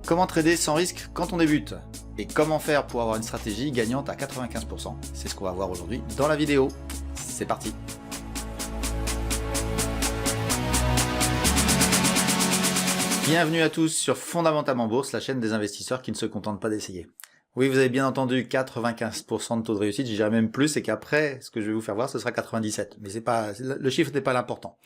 Comment trader sans risque quand on débute? Et comment faire pour avoir une stratégie gagnante à 95%? C'est ce qu'on va voir aujourd'hui dans la vidéo. C'est parti! Bienvenue à tous sur Fondamentalement Bourse, la chaîne des investisseurs qui ne se contentent pas d'essayer. Oui, vous avez bien entendu 95% de taux de réussite, je dirais même plus, et qu'après, ce que je vais vous faire voir, ce sera 97. Mais le chiffre n'est pas l'important.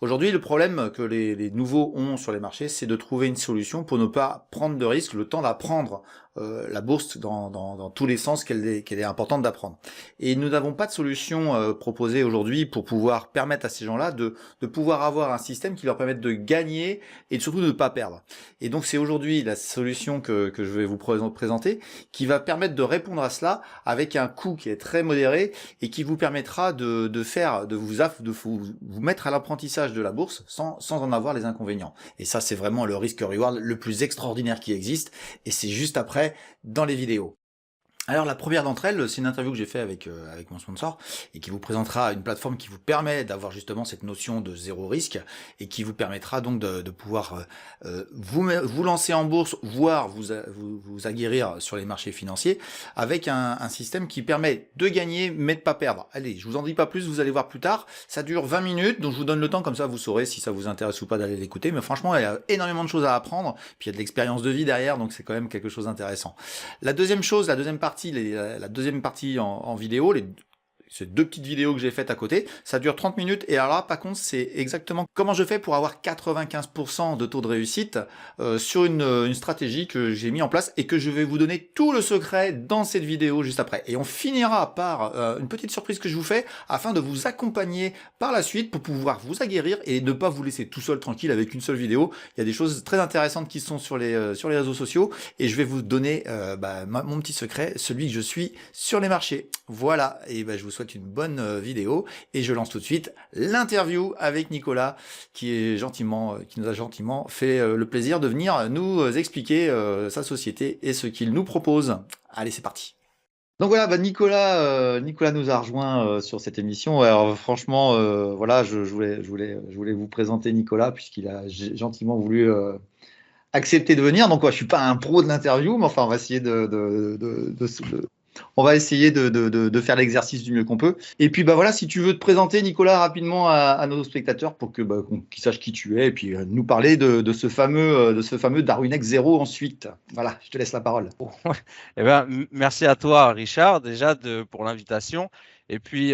Aujourd'hui, le problème que les nouveaux ont sur les marchés, c'est de trouver une solution pour ne pas prendre de risques, le temps d'apprendre la bourse dans tous les sens qu'elle est importante d'apprendre. Et nous n'avons pas de solution proposée aujourd'hui pour pouvoir permettre à ces gens-là de pouvoir avoir un système qui leur permette de gagner et surtout de ne pas perdre. Et donc c'est aujourd'hui la solution que je vais vous présenter qui va permettre de répondre à cela avec un coût qui est très modéré et qui vous permettra de vous mettre à l'apprentissage de la bourse sans en avoir les inconvénients. Et ça, c'est vraiment le risk-reward le plus extraordinaire qui existe, et c'est juste après dans les vidéos. Alors la première d'entre elles, c'est une interview que j'ai fait avec mon sponsor et qui vous présentera une plateforme qui vous permet d'avoir justement cette notion de zéro risque et qui vous permettra donc de pouvoir vous lancer en bourse, voire vous aguerrir sur les marchés financiers avec un système qui permet de gagner mais de pas perdre. Allez, je vous en dis pas plus, vous allez voir plus tard. Ça dure 20 minutes, donc je vous donne le temps, comme ça vous saurez si ça vous intéresse ou pas d'aller l'écouter. Mais franchement, il y a énormément de choses à apprendre, puis il y a de l'expérience de vie derrière, donc c'est quand même quelque chose d'intéressant. La deuxième partie en vidéo, ces deux petites vidéos que j'ai faites à côté, ça dure 30 minutes, et alors là, par contre, c'est exactement comment je fais pour avoir 95% de taux de réussite sur une stratégie que j'ai mis en place et que je vais vous donner tout le secret dans cette vidéo juste après. Et on finira par une petite surprise que je vous fais afin de vous accompagner par la suite pour pouvoir vous aguerrir et ne pas vous laisser tout seul tranquille avec une seule vidéo. Il y a des choses très intéressantes qui sont sur les réseaux sociaux et je vais vous donner mon petit secret, celui que je suis sur les marchés. Voilà, et je vous souhaite une bonne vidéo et je lance tout de suite l'interview avec Nicolas qui nous a gentiment fait le plaisir de venir nous expliquer sa société et ce qu'il nous propose. Allez, c'est parti. Donc voilà, Nicolas nous a rejoint sur cette émission. Alors franchement, voilà, je voulais vous présenter Nicolas puisqu'il a gentiment voulu accepter de venir. Donc je suis pas un pro de l'interview, mais enfin on va essayer de faire l'exercice du mieux qu'on peut. Et puis voilà, si tu veux te présenter, Nicolas, rapidement à nos spectateurs pour qu'ils sachent qui tu es et puis nous parler de ce fameux Darwinex 0 ensuite. Voilà, je te laisse la parole. Eh ben, merci à toi, Richard, déjà pour l'invitation. Et puis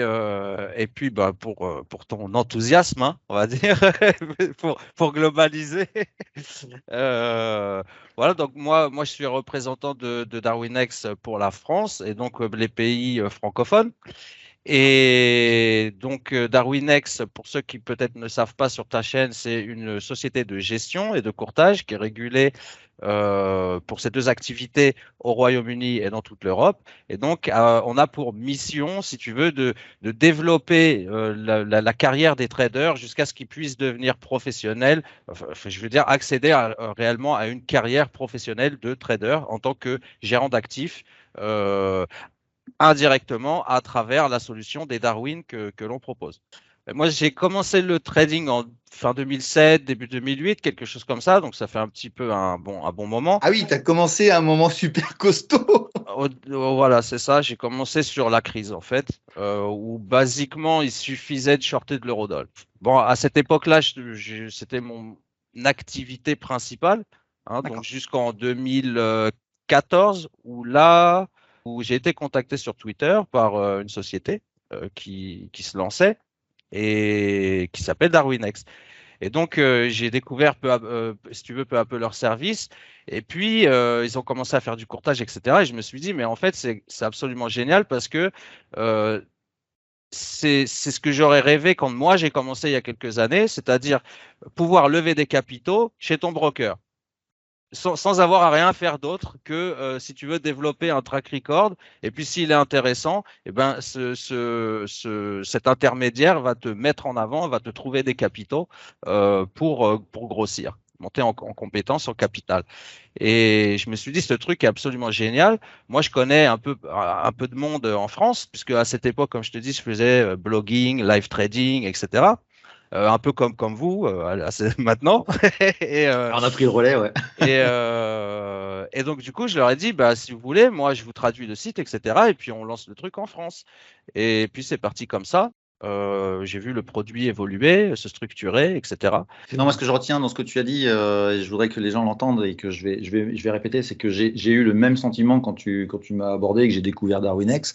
pour ton enthousiasme, hein, on va dire, pour globaliser. Voilà, donc moi je suis représentant de Darwinex pour la France et donc les pays francophones. Et donc Darwinex, pour ceux qui peut-être ne savent pas sur ta chaîne, c'est une société de gestion et de courtage qui est régulée pour ces deux activités au Royaume-Uni et dans toute l'Europe. Et donc, on a pour mission, si tu veux, de développer la carrière des traders jusqu'à ce qu'ils puissent devenir professionnels, je veux dire accéder réellement à une carrière professionnelle de trader en tant que gérant d'actifs indirectement à travers la solution des Darwin que l'on propose. Moi, j'ai commencé le trading en fin 2007, début 2008, quelque chose comme ça. Donc, ça fait un petit peu un bon moment. Ah oui, tu as commencé à un moment super costaud. Voilà, c'est ça. J'ai commencé sur la crise, en fait, où basiquement, il suffisait de shorter de l'eurodoll. Bon, à cette époque-là, c'était mon activité principale, hein, donc jusqu'en 2014, où j'ai été contacté sur Twitter par une société qui se lançait et qui s'appelle Darwinex. Et donc, j'ai découvert si tu veux, peu à peu leur service. Et puis, ils ont commencé à faire du courtage, etc. Et je me suis dit, mais en fait, c'est absolument génial parce que c'est ce que j'aurais rêvé quand moi, j'ai commencé il y a quelques années, c'est-à-dire pouvoir lever des capitaux chez ton broker. Sans avoir à rien faire d'autre que, si tu veux, développer un track record. Et puis, s'il est intéressant, eh ben, cet intermédiaire va te mettre en avant, va te trouver des capitaux pour grossir, monter en compétence, en capital. Et je me suis dit, ce truc est absolument génial. Moi, je connais un peu de monde en France, puisque à cette époque, comme je te dis, je faisais blogging, live trading, etc. un peu comme vous maintenant. Et, Alors, on a pris le relais, ouais. et donc, du coup, je leur ai dit, bah, si vous voulez, moi, je vous traduis le site, etc. Et puis, on lance le truc en France. Et puis, c'est parti comme ça. J'ai vu le produit évoluer, se structurer, etc. Non, moi, ce que je retiens dans ce que tu as dit, et je voudrais que les gens l'entendent et que je vais répéter, c'est que j'ai eu le même sentiment quand tu m'as abordé et que j'ai découvert DarwinX.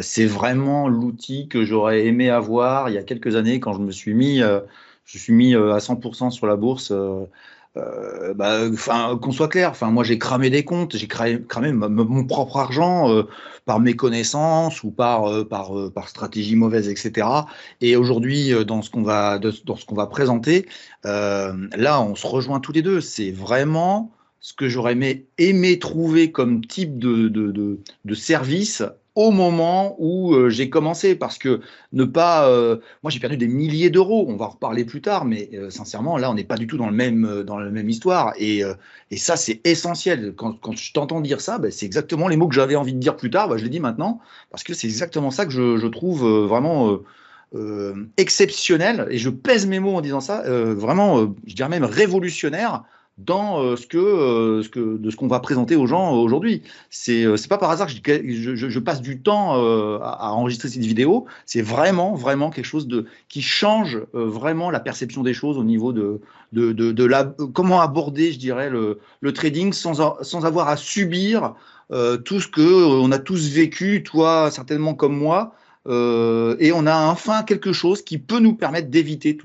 C'est vraiment l'outil que j'aurais aimé avoir il y a quelques années quand je suis mis à 100% sur la bourse. Enfin, qu'on soit clair, enfin, moi j'ai cramé des comptes, j'ai cramé mon propre argent par méconnaissance ou par stratégie mauvaise, etc. Et aujourd'hui, dans ce qu'on va présenter, là, on se rejoint tous les deux. C'est vraiment ce que j'aurais aimé trouver comme type de service au moment où j'ai commencé, parce que ne pas, moi j'ai perdu des milliers d'euros, on va en reparler plus tard, mais sincèrement là on n'est pas du tout dans la même histoire, et ça c'est essentiel. Quand je t'entends dire ça, ben, c'est exactement les mots que j'avais envie de dire plus tard, ben, je les dis maintenant, parce que c'est exactement ça que je trouve vraiment exceptionnel, et je pèse mes mots en disant ça, vraiment, je dirais même révolutionnaire dans ce qu'on va présenter aux gens aujourd'hui. C'est pas par hasard que je passe du temps à enregistrer cette vidéo. C'est vraiment quelque chose qui change vraiment la perception des choses au niveau comment aborder, je dirais, le trading sans avoir à subir tout ce que on a tous vécu, toi certainement comme moi. Et on a enfin quelque chose qui peut nous permettre d'éviter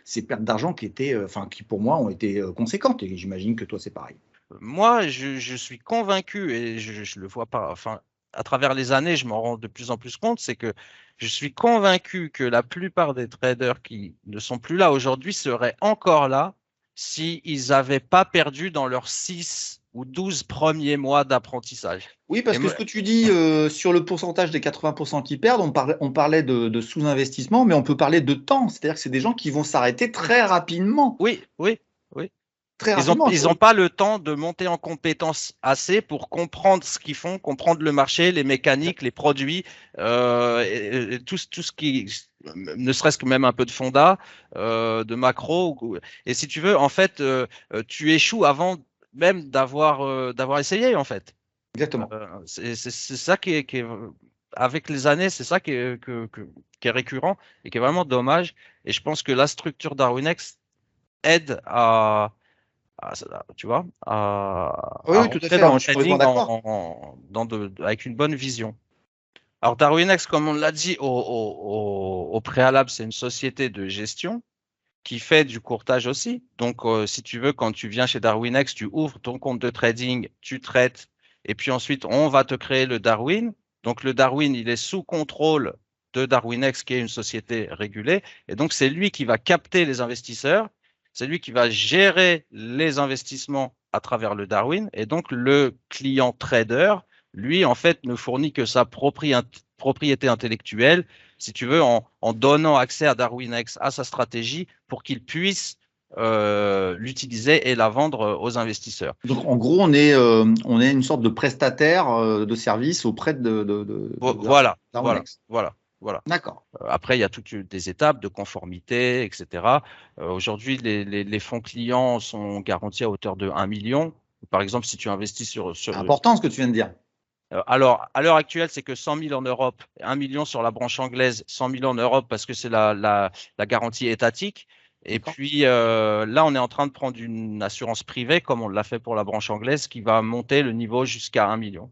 ces pertes d'argent qui étaient, enfin, qui pour moi ont été conséquentes. Et j'imagine que toi, c'est pareil. Moi, je suis convaincu, et je le vois pas, enfin, à travers les années, je m'en rends de plus en plus compte, c'est que je suis convaincu que la plupart des traders qui ne sont plus là aujourd'hui seraient encore là s'ils n'avaient pas perdu dans leurs 6 ou 12 premiers mois d'apprentissage. Oui, parce Et que moi, ce que tu dis sur le pourcentage des 80% qui perdent, on parlait de sous-investissement, mais on peut parler de temps. C'est-à-dire que c'est des gens qui vont s'arrêter très rapidement. oui, oui, oui. Très Ils n'ont rapidement. ils ont pas le temps de monter en compétence assez pour comprendre ce qu'ils font, comprendre le marché, les mécaniques, les produits, et tout ce qui, ne serait-ce que même un peu de fonda, de macro. Et si tu veux, en fait, tu échoues avant même d'avoir essayé, en fait. Exactement. C'est ça avec les années, c'est ça qui est récurrent et qui est vraiment dommage. Et je pense que la structure DarwinX aide tu vois, Oui, à oui, tout à rentrer fait. dans le Non, je suis complètement trading d'accord. avec une bonne vision. Alors, DarwinX, comme on l'a dit au préalable, c'est une société de gestion qui fait du courtage aussi. Donc, si tu veux, quand tu viens chez DarwinX, tu ouvres ton compte de trading, tu traites, et puis ensuite, on va te créer le Darwin. Donc, le Darwin, il est sous contrôle de DarwinX, qui est une société régulée. Et donc, c'est lui qui va capter les investisseurs, c'est lui qui va gérer les investissements à travers le Darwin. Et donc, le client trader, lui, en fait, ne fournit que sa propriété intellectuelle, si tu veux, en donnant accès à DarwinX, à sa stratégie, pour qu'il puisse l'utiliser et la vendre aux investisseurs. Donc, en gros, on est une sorte de prestataire de service auprès Voilà, voilà, d'Armonex. voilà, voilà. D'accord. Après, il y a toutes des étapes de conformité, etc. Aujourd'hui, les fonds clients sont garantis à hauteur de 1 million. Par exemple, si tu investis C'est important ce que tu viens de dire. alors, à l'heure actuelle, c'est que 100 000 en Europe, 1 million sur la branche anglaise, 100 000 en Europe parce que c'est la garantie étatique. Et D'accord. puis là, on est en train de prendre une assurance privée, comme on l'a fait pour la branche anglaise, qui va monter le niveau jusqu'à 1 million.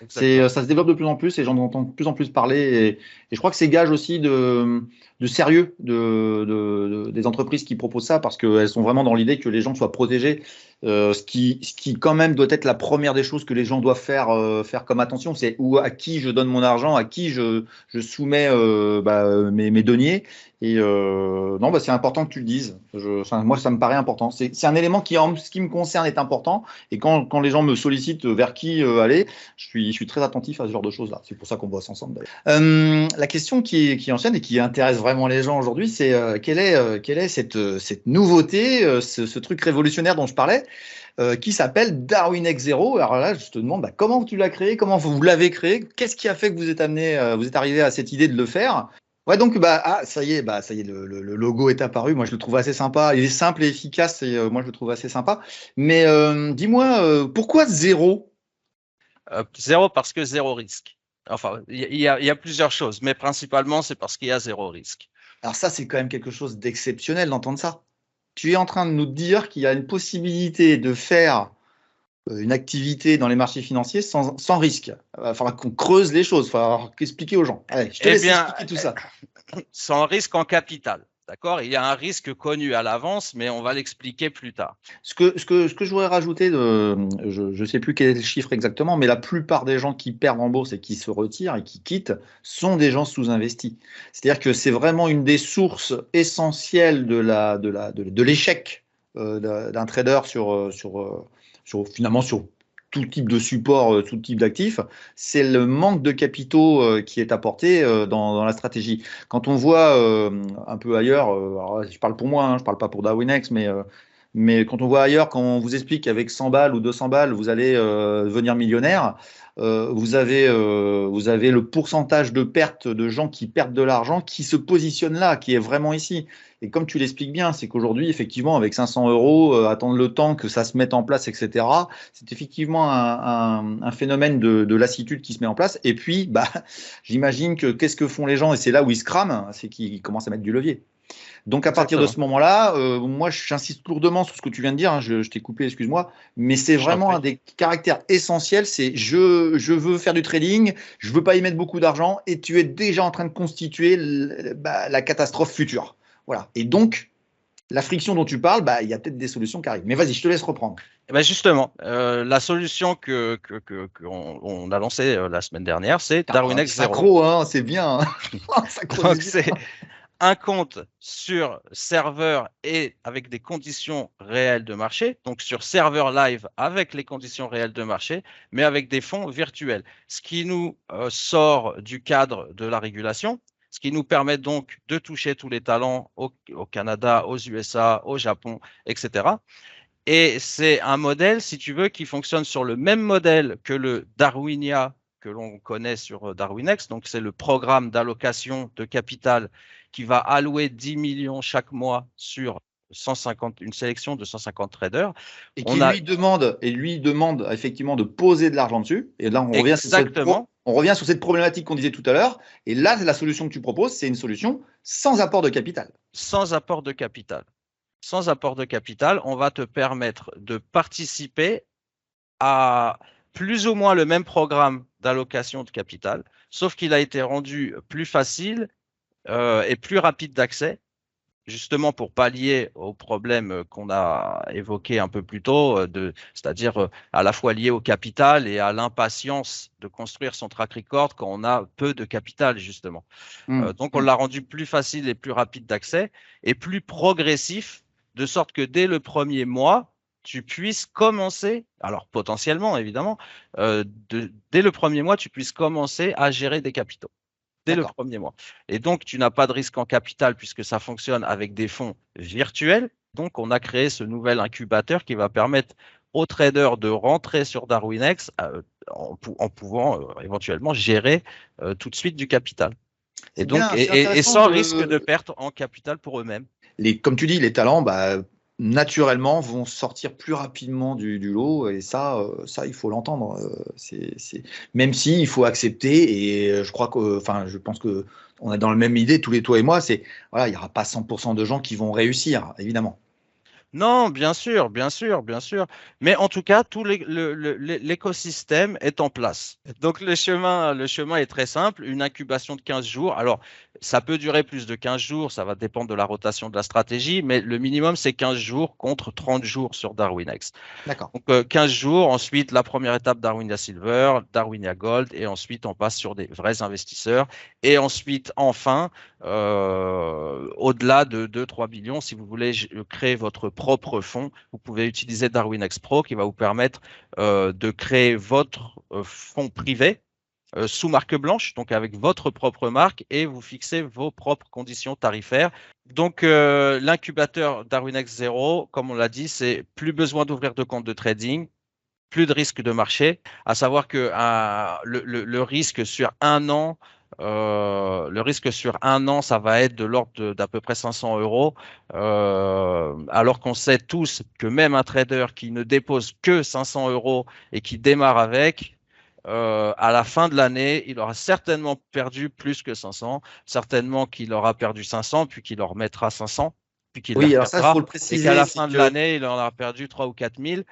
Exactement. Ça se développe de plus en plus et j'en entends de plus en plus parler. Et je crois que c'est gage aussi de sérieux des entreprises qui proposent ça, parce qu'elles sont vraiment dans l'idée que les gens soient protégés. Ce qui quand même doit être la première des choses que les gens doivent faire comme attention, c'est à qui je donne mon argent, à qui je soumets mes deniers. Et non, c'est important que tu le dises. Enfin, moi, ça me paraît important. C'est un élément qui, en ce qui me concerne, est important. Et quand les gens me sollicitent vers qui aller, je suis très attentif à ce genre de choses-là. C'est pour ça qu'on bosse ensemble, d'ailleurs. La question qui enchaîne et qui intéresse vraiment les gens aujourd'hui, c'est quelle est cette nouveauté, ce truc révolutionnaire dont je parlais, qui s'appelle Darwin X Zero. Alors là, je te demande comment tu l'as créé, comment vous l'avez créé, qu'est-ce qui a fait que vous êtes arrivé à cette idée de le faire? Ouais, donc ça y est, le logo est apparu. Moi, je le trouve assez sympa. Il est simple et efficace et moi, je le trouve assez sympa. Mais dis-moi, pourquoi zéro? Zéro parce que zéro risque. Enfin, il y a plusieurs choses, mais principalement, c'est parce qu'il y a zéro risque. Alors ça, c'est quand même quelque chose d'exceptionnel d'entendre ça. Tu es en train de nous dire qu'il y a une possibilité de faire une activité dans les marchés financiers sans risque. Il va falloir qu'on creuse les choses, il va falloir expliquer aux gens. Allez, je te Eh laisse bien, expliquer tout ça. sans risque en capital. D'accord? Il y a un risque connu à l'avance, mais on va l'expliquer plus tard. Ce que je voudrais rajouter, je ne sais plus quel est le chiffre exactement, mais la plupart des gens qui perdent en bourse et qui se retirent et qui quittent sont des gens sous-investis. C'est-à-dire que c'est vraiment une des sources essentielles de l'échec d'un trader finalement sur tout type de support, tout type d'actifs. C'est le manque de capitaux qui est apporté dans la stratégie. Quand on voit un peu ailleurs, alors je parle pour moi, hein, je ne parle pas pour Darwinex, mais quand on voit ailleurs, quand on vous explique qu'avec 100 balles ou 200 balles, vous allez devenir millionnaire, vous avez le pourcentage de perte de gens qui perdent de l'argent qui se positionne là, qui est vraiment ici. Et comme tu l'expliques bien, c'est qu'aujourd'hui, effectivement, avec 500 euros, attendre le temps que ça se mette en place, etc., c'est effectivement un phénomène de lassitude qui se met en place. Et puis, bah, j'imagine que qu'est-ce que font les gens, et c'est là où ils se crament, c'est qu'ils commencent à mettre du levier. Donc à partir de Exactement. ce moment-là, moi j'insiste lourdement sur ce que tu viens de dire, hein, je t'ai coupé, excuse-moi, mais c'est Je t'en vraiment un prie. des caractères essentiels, c'est je veux faire du trading, je veux pas y mettre beaucoup d'argent, et tu es déjà en train de constituer la catastrophe future. Voilà. Et donc, la friction dont tu parles, bah, il y a peut-être des solutions qui arrivent. Mais vas-y, je te laisse reprendre. Eh ben justement, la solution qu'on a lancée la semaine dernière, c'est Ah, DarwinX des 0. synchro, hein, c'est bien. Hein. Synchro, c'est Donc, bien. c'est un compte sur serveur et avec des conditions réelles de marché, donc sur serveur live avec les conditions réelles de marché, mais avec des fonds virtuels, ce qui nous sort du cadre de la régulation, ce qui nous permet donc de toucher tous les talents au Canada, aux USA, au Japon, etc. Et c'est un modèle, si tu veux, qui fonctionne sur le même modèle que le Darwinia que l'on connaît sur Darwinex. Donc, c'est le programme d'allocation de capital qui va allouer 10 millions chaque mois sur 150, une sélection de 150 traders. Et On a et lui demande effectivement de poser de l'argent dessus. Et là, exactement on revient sur cette problématique qu'on disait tout à l'heure. Et là, la solution que tu proposes, c'est une solution sans apport de capital. sans apport de capital. Sans apport de capital, on va te permettre de participer à plus ou moins le même programme d'allocation de capital, sauf qu'il a été rendu plus facile et plus rapide d'accès, justement pour pallier aux problèmes qu'on a évoqués un peu plus tôt, c'est-à-dire à la fois lié au capital et à l'impatience de construire son track record quand on a peu de capital, justement. Hum, Donc, on hum. l'a rendu plus facile et plus rapide d'accès et plus progressif, de sorte que dès le premier mois, tu puisses commencer, alors potentiellement évidemment, dès le premier mois, tu puisses commencer à gérer des capitaux. Dès le D'accord. premier mois. Et donc, tu n'as pas de risque en capital puisque ça fonctionne avec des fonds virtuels. Donc, on a créé ce nouvel incubateur qui va permettre aux traders de rentrer sur DarwinX en pouvant éventuellement gérer tout de suite du capital. Et C'est donc, bien, c'est et intéressant sans risque de de. perte en capital pour eux-mêmes. Comme tu dis, les talents, bah, naturellement, vont sortir plus rapidement du lot. Et ça, il faut l'entendre. Même si il faut accepter. Et je crois que, enfin, je pense que on est dans la même idée, tous les toi et moi. C'est voilà, il n'y aura pas 100% de gens qui vont réussir, évidemment. Non, bien sûr, bien sûr, bien sûr. Mais en tout cas, l'écosystème est en place. Donc, le chemin est très simple. Une incubation de 15 jours. Alors, ça peut durer plus de 15 jours. Ça va dépendre de la rotation de la stratégie. Mais le minimum, c'est 15 jours contre 30 jours sur DarwinX. D'accord. Donc, 15 jours. Ensuite, la première étape, Darwinia Silver, Darwinia Gold. Et ensuite, on passe sur des vrais investisseurs. Et ensuite, enfin, au-delà de 2-3 millions, si vous voulez créer votre propre fonds, vous pouvez utiliser DarwinX Pro qui va vous permettre de créer votre fonds privé sous marque blanche, donc avec votre propre marque, et vous fixez vos propres conditions tarifaires. Donc, l'incubateur DarwinX Zero, comme on l'a dit, c'est plus besoin d'ouvrir de compte de trading, plus de risque de marché, à savoir que le risque sur un an Le risque sur un an, ça va être de l'ordre d'à peu près 500 euros, alors qu'on sait tous que même un trader qui ne dépose que 500 euros et qui démarre avec, à la fin de l'année, il aura certainement perdu plus que 500, certainement qu'il aura perdu 500, puis qu'il en remettra 500, puis qu'il les Oui, alors ça, il reperdra, faut le et qu'à préciser, la c'est fin de que l'année, il en aura perdu 3 ou 4 000,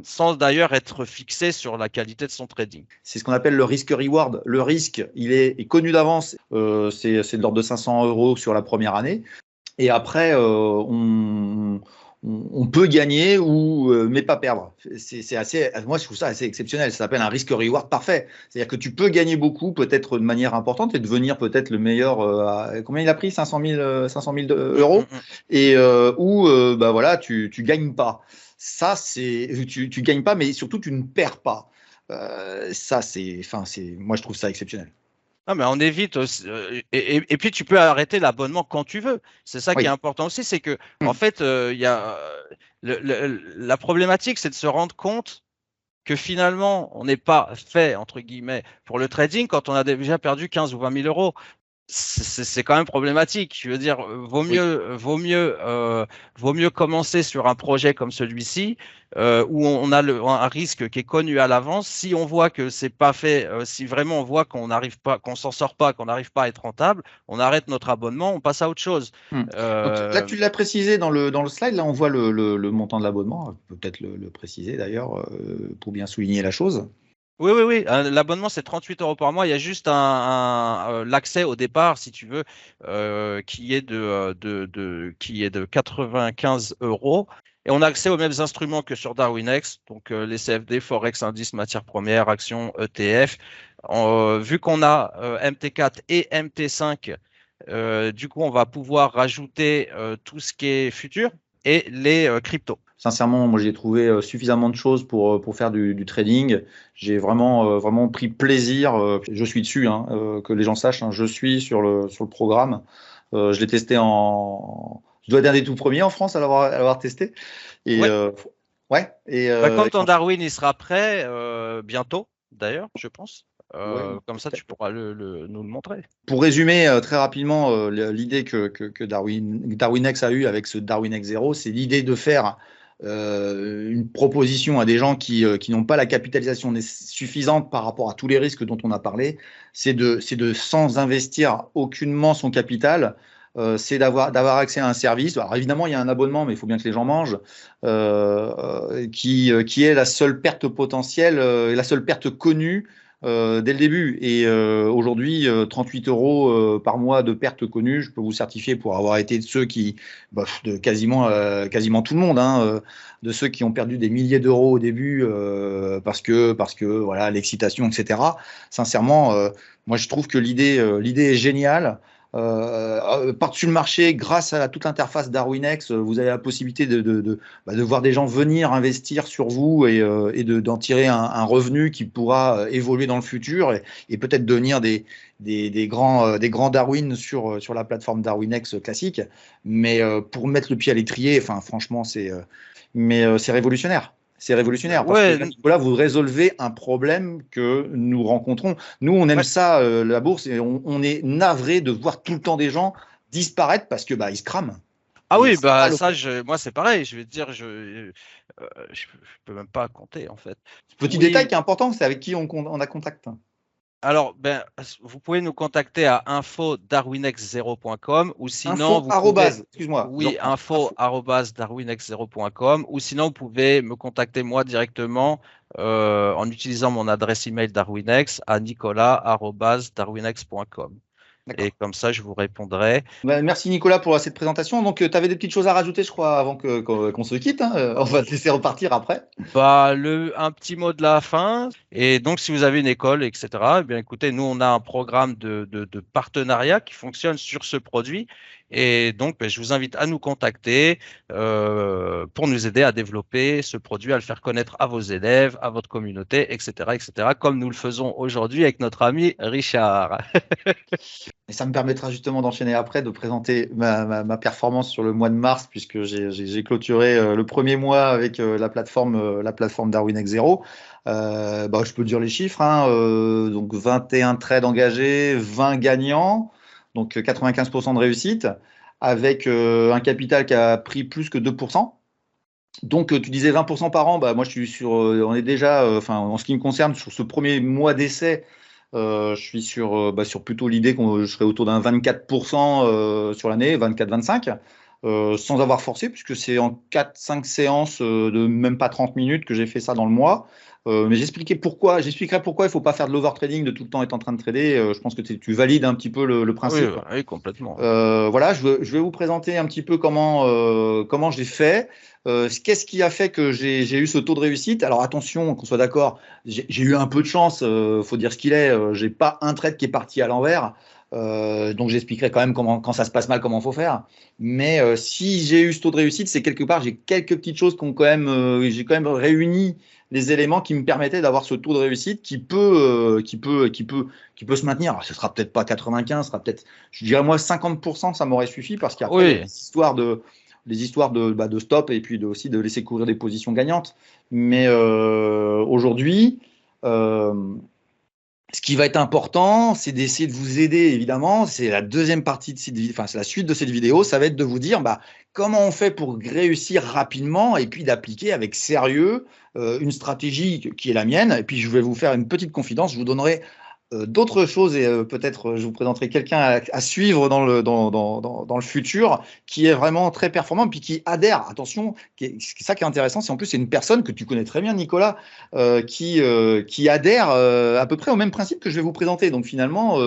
sans d'ailleurs être fixé sur la qualité de son trading. c'est ce qu'on appelle le risk-reward. Le risque, il est connu d'avance, c'est de l'ordre de 500 euros sur la première année. Et après, on peut gagner mais pas perdre. C'est assez, moi, je trouve ça assez exceptionnel. Ça s'appelle un risk-reward parfait. C'est-à-dire que tu peux gagner beaucoup, peut-être de manière importante, et devenir peut-être le meilleur. Combien il a pris? 500 000 euros. Et bah voilà, tu gagnes pas. Ça, tu gagnes pas, mais surtout, tu ne perds pas. Ça, moi, je trouve ça exceptionnel. Non, mais on évite aussi, et puis tu peux arrêter l'abonnement quand tu veux. C'est ça qui est Oui. important aussi, c'est que en fait, il y a la problématique, c'est de se rendre compte que finalement, on n'est pas fait entre guillemets pour le trading quand on a déjà perdu 15 ou 20 000 euros. C'est quand même problématique. Je veux dire, Oui. vaut mieux commencer sur un projet comme celui-ci, où on a un risque qui est connu à l'avance. Si on voit que c'est pas fait, si vraiment on voit qu'on n'arrive pas, qu'on s'en sort pas, qu'on n'arrive pas à être rentable, on arrête notre abonnement, on passe à autre chose. Donc là, tu l'as précisé dans le slide. Là, on voit le montant de l'abonnement. Peut-être le préciser d'ailleurs pour bien souligner la chose. Oui. L'abonnement, c'est 38 euros par mois. Il y a juste l'accès au départ, si tu veux, qui est qui est de 95 euros. Et on a accès aux mêmes instruments que sur DarwinX, donc les CFD, Forex, indices, matières premières, actions, ETF. Vu qu'on a MT4 et MT5, du coup, on va pouvoir rajouter tout ce qui est futur et les cryptos. Sincèrement, moi, j'ai trouvé suffisamment de choses pour faire du trading. J'ai vraiment pris plaisir. Je suis dessus, hein, que les gens sachent. Hein, je suis sur le programme. Je l'ai testé Je dois être un des tout premiers en France à l'avoir testé. Et Ouais. ouais. Quand ton Darwin il sera prêt, bientôt d'ailleurs, je pense. Ouais, Comme ça, tu pourras nous le montrer. pour résumer très rapidement l'idée que DarwinX a eue avec ce DarwinX 0, c'est l'idée de faire une proposition à des gens qui n'ont pas la capitalisation suffisante par rapport à tous les risques dont on a parlé, c'est de sans investir aucunement son capital, c'est d'avoir accès à un service. Alors évidemment, il y a un abonnement, mais il faut bien que les gens mangent, qui est la seule perte potentielle, la seule perte connue dès le début. Et aujourd'hui, 38 euros par mois de pertes connues, je peux vous certifier pour avoir été de ceux de quasiment tout le monde, hein, de ceux qui ont perdu des milliers d'euros au début parce que voilà, l'excitation, etc. Sincèrement, moi je trouve que l'idée est géniale. Par-dessus le marché, grâce à toute l'interface DarwinX, vous avez la possibilité de voir des gens venir investir sur vous et d'en tirer un revenu qui pourra évoluer dans le futur et peut-être devenir des grands Darwin sur la plateforme DarwinX classique. Mais pour mettre le pied à l'étrier, enfin, franchement, c'est révolutionnaire. C'est révolutionnaire parce Ouais, que là, vous résolvez un problème que nous rencontrons. Nous, on aime ouais. ça, la bourse, et on est navré de voir tout le temps des gens disparaître parce que ils se crament. Ah Et oui, c'est pas bah le- ça, moi c'est pareil. Je vais te dire, je peux même pas compter en fait. Petit détail Oui. qui est important, c'est avec qui on a contact. Alors, vous pouvez nous contacter à info@darwinex0.com ou sinon Info vous pouvez, arrobase, excuse-moi, je oui, reprends. Info. info@darwinex0.com ou sinon vous pouvez me contacter moi directement en utilisant mon adresse email Darwinex à nicolas@darwinex.com. Et D'accord. comme ça, je vous répondrai. Merci Nicolas pour cette présentation. Donc, tu avais des petites choses à rajouter, je crois, avant qu'on se quitte, hein. On va te laisser repartir après. Bah, un petit mot de la fin. Et donc, si vous avez une école, etc., eh bien, écoutez, nous, on a un programme de partenariat qui fonctionne sur ce produit. Et donc, je vous invite à nous contacter pour nous aider à développer ce produit, à le faire connaître à vos élèves, à votre communauté, etc., etc., comme nous le faisons aujourd'hui avec notre ami Richard. Et ça me permettra justement d'enchaîner après, de présenter ma performance sur le mois de mars, puisque j'ai clôturé le premier mois avec la plateforme DarwinX Zero. Je peux dire les chiffres, hein, donc 21 trades engagés, 20 gagnants, donc 95% de réussite, avec un capital qui a pris plus que 2%. Donc, tu disais 20% par an, moi je suis on est déjà, en ce qui me concerne, sur ce premier mois d'essai, je suis sur plutôt l'idée que je serai autour d'un 24% sur l'année, 24-25, sans avoir forcé, puisque c'est en 4-5 séances de même pas 30 minutes que j'ai fait ça dans le mois. Mais j'expliquerai pourquoi il ne faut pas faire de l'overtrading, de tout le temps être en train de trader. Je pense que tu valides un petit peu le Oui, principe. oui, complètement. Voilà, je vais vous présenter un petit peu comment j'ai fait. Qu'est-ce qui a fait que j'ai eu ce taux de réussite? Alors attention, qu'on soit d'accord, j'ai eu un peu de chance, faut dire ce qu'il est. J'ai pas un trade qui est parti à l'envers. Donc j'expliquerai quand même quand ça se passe mal, comment faut faire. Mais si j'ai eu ce taux de réussite, c'est quelque part, j'ai quelques petites choses j'ai quand même réuni les éléments qui me permettaient d'avoir ce taux de réussite qui peut se maintenir. Alors, ce sera peut-être pas 95, ce sera peut-être, je dirais moi 50%, ça m'aurait suffi parce qu'après il y a Oui, des histoires de stop et puis aussi de laisser courir des positions gagnantes. Mais aujourd'hui, euh, ce qui va être important, c'est d'essayer de vous aider, évidemment. C'est la deuxième partie de cette vidéo, enfin, c'est la suite de cette vidéo. Ça va être de vous dire comment on fait pour réussir rapidement et puis d'appliquer avec sérieux une stratégie qui est la mienne. Et puis, je vais vous faire une petite confidence. Je vous donnerai d'autres choses et peut-être je vous présenterai quelqu'un à suivre dans le futur qui est vraiment très performant puis qui adhère. Attention, c'est ça qui est intéressant, c'est en plus c'est une personne que tu connais très bien, Nicolas, qui adhère à peu près au même principe que je vais vous présenter. Donc finalement,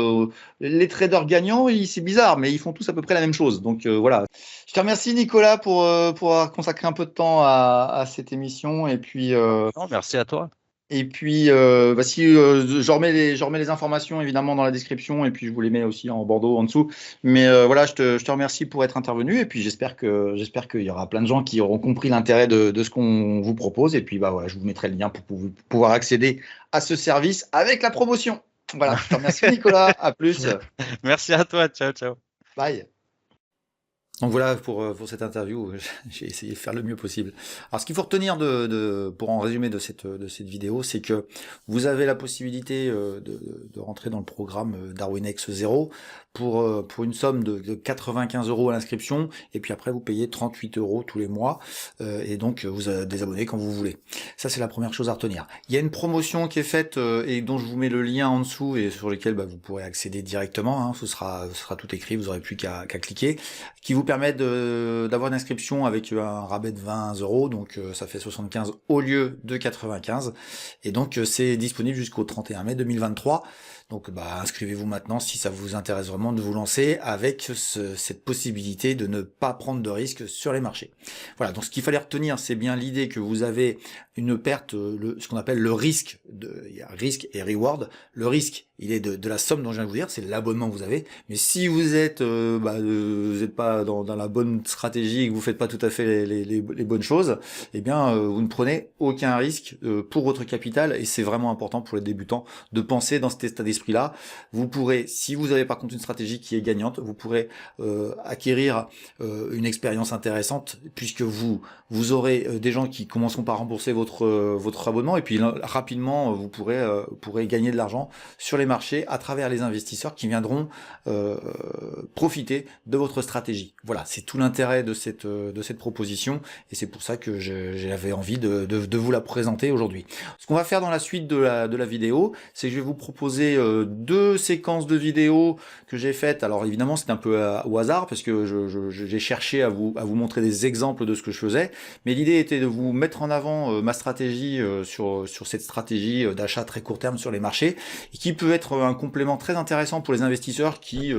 les traders gagnants, c'est bizarre, mais ils font tous à peu près la même chose. Donc voilà. Je te remercie, Nicolas, pour avoir consacré un peu de temps à cette émission et puis. non, merci à toi. Et puis, si je remets les informations évidemment dans la description et puis je vous les mets aussi en bandeau en dessous. Mais voilà, je te remercie pour être intervenu et puis j'espère qu'il y aura plein de gens qui auront compris l'intérêt de ce qu'on vous propose. Et puis voilà, je vous mettrai le lien pour pouvoir accéder à ce service avec la promotion. Voilà, je te remercie Nicolas. À plus. Merci à toi. Ciao, ciao. Bye. Donc voilà pour cette interview, j'ai essayé de faire le mieux possible. Alors ce qu'il faut retenir pour en résumer de cette vidéo, c'est que vous avez la possibilité de rentrer dans le programme DarwinX 0 pour une somme de 95 € à l'inscription, et puis après vous payez 38 € tous les mois, et donc vous désabonnez quand vous voulez. Ça c'est la première chose à retenir. Il y a une promotion qui est faite et dont je vous mets le lien en dessous et sur lequel vous pourrez accéder directement, hein, ce sera tout écrit, vous n'aurez plus qu'à cliquer, qui vous permet d'avoir une inscription avec un rabais de 20 €, donc ça fait 75 au lieu de 95, et donc c'est disponible jusqu'au 31 mai 2023. Donc inscrivez-vous maintenant si ça vous intéresse vraiment de vous lancer avec cette possibilité de ne pas prendre de risques sur les marchés. Voilà, donc ce qu'il fallait retenir, c'est bien l'idée que vous avez une perte, ce qu'on appelle le risque, il y a risque et reward. Le risque, il est de la somme dont je viens de vous dire, c'est l'abonnement que vous avez. Mais si vous êtes vous n'êtes pas dans la bonne stratégie et que vous faites pas tout à fait les bonnes choses, eh bien vous ne prenez aucun risque pour votre capital, et c'est vraiment important pour les débutants de penser dans cet état d'esprit-là. Vous pourrez, si vous avez par contre une stratégie qui est gagnante, vous pourrez acquérir une expérience intéressante, puisque vous aurez des gens qui commenceront par rembourser votre abonnement, et puis rapidement vous pourrez gagner de l'argent sur les marchés à travers les investisseurs qui viendront profiter de votre stratégie. Voilà, c'est tout l'intérêt de cette proposition, et c'est pour ça que j'avais envie de vous la présenter aujourd'hui. Ce qu'on va faire dans la suite de la vidéo, c'est que je vais vous proposer deux séquences de vidéos que j'ai faites. Alors évidemment c'est un peu au hasard parce que j'ai cherché à vous montrer des exemples de ce que je faisais, mais l'idée était de vous mettre en avant ma stratégie sur cette stratégie d'achat très court terme sur les marchés, et qui peut être un complément très intéressant pour les investisseurs qui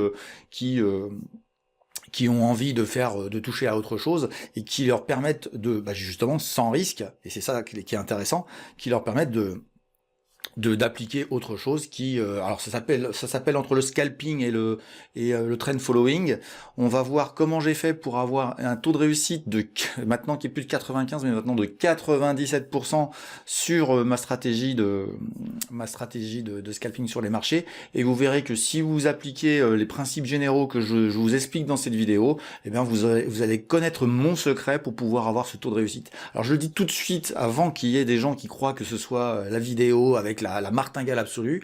ont envie de toucher à autre chose, et qui leur permettent justement sans risque, et c'est ça qui est intéressant, qui leur permettent d'appliquer autre chose qui alors ça s'appelle entre le scalping et le trend following. On va voir comment j'ai fait pour avoir un taux de réussite de maintenant qui est plus de 95 mais maintenant de 97% sur ma stratégie de scalping sur les marchés, et vous verrez que si vous appliquez les principes généraux que je vous explique dans cette vidéo, eh bien vous allez connaître mon secret pour pouvoir avoir ce taux de réussite. Alors je le dis tout de suite avant qu'il y ait des gens qui croient que ce soit la vidéo avec la martingale absolue,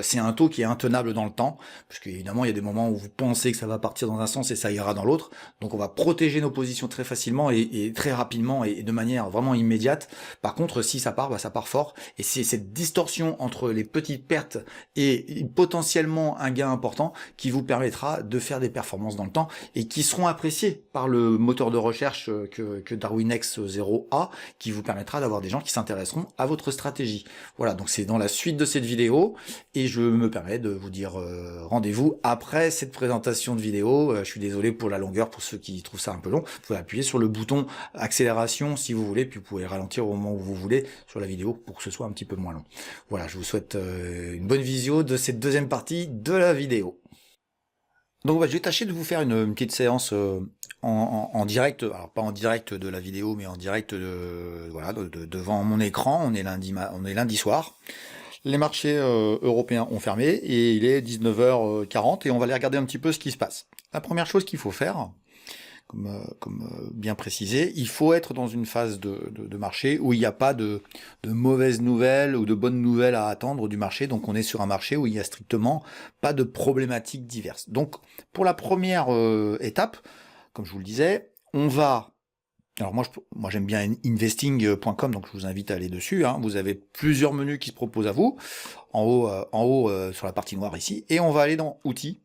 c'est un taux qui est intenable dans le temps, puisque évidemment il y a des moments où vous pensez que ça va partir dans un sens et ça ira dans l'autre, donc on va protéger nos positions très facilement et très rapidement et de manière vraiment immédiate. Par contre, si ça part, ça part fort, et c'est cette distorsion entre les petites pertes et potentiellement un gain important qui vous permettra de faire des performances dans le temps et qui seront appréciées par le moteur de recherche que DarwinX 0A, qui vous permettra d'avoir des gens qui s'intéresseront à votre stratégie. Voilà, donc c'est dans la suite de cette vidéo, et je me permets de vous dire rendez-vous après cette présentation de vidéo. Je suis désolé pour la longueur, pour ceux qui trouvent ça un peu long. Vous pouvez appuyer sur le bouton accélération si vous voulez, puis vous pouvez ralentir au moment où vous voulez sur la vidéo pour que ce soit un petit peu moins long. Voilà, je vous souhaite une bonne visio de cette deuxième partie de la vidéo. Donc je vais tâcher de vous faire une petite séance en direct, alors pas en direct de la vidéo, mais en direct devant mon écran. On est lundi soir. Les marchés européens ont fermé et il est 19h40 et on va aller regarder un petit peu ce qui se passe. La première chose qu'il faut faire, comme bien précisé, il faut être dans une phase de marché où il n'y a pas de mauvaises nouvelles ou de bonnes nouvelles à attendre du marché. Donc on est sur un marché où il n'y a strictement pas de problématiques diverses. Donc pour la première étape, comme je vous le disais, on va... Alors moi j'aime bien investing.com, donc je vous invite à aller dessus. Vous avez plusieurs menus qui se proposent à vous, en haut sur la partie noire ici, et on va aller dans outils,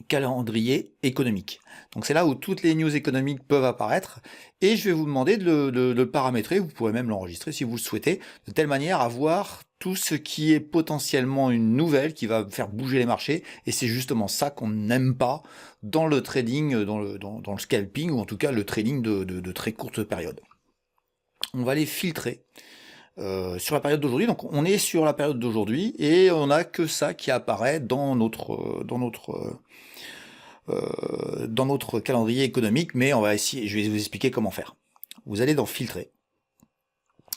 calendrier économique. Donc c'est là où toutes les news économiques peuvent apparaître, et je vais vous demander de le paramétrer. Vous pourrez même l'enregistrer si vous le souhaitez, de telle manière à voir tout ce qui est potentiellement une nouvelle qui va faire bouger les marchés, et c'est justement ça qu'on n'aime pas dans le trading, dans le scalping, ou en tout cas le trading de très courte période. On va les filtrer sur la période d'aujourd'hui. Donc on est sur la période d'aujourd'hui et on n'a que ça qui apparaît dans notre calendrier économique, mais on va essayer, je vais vous expliquer comment faire. Vous allez dans filtrer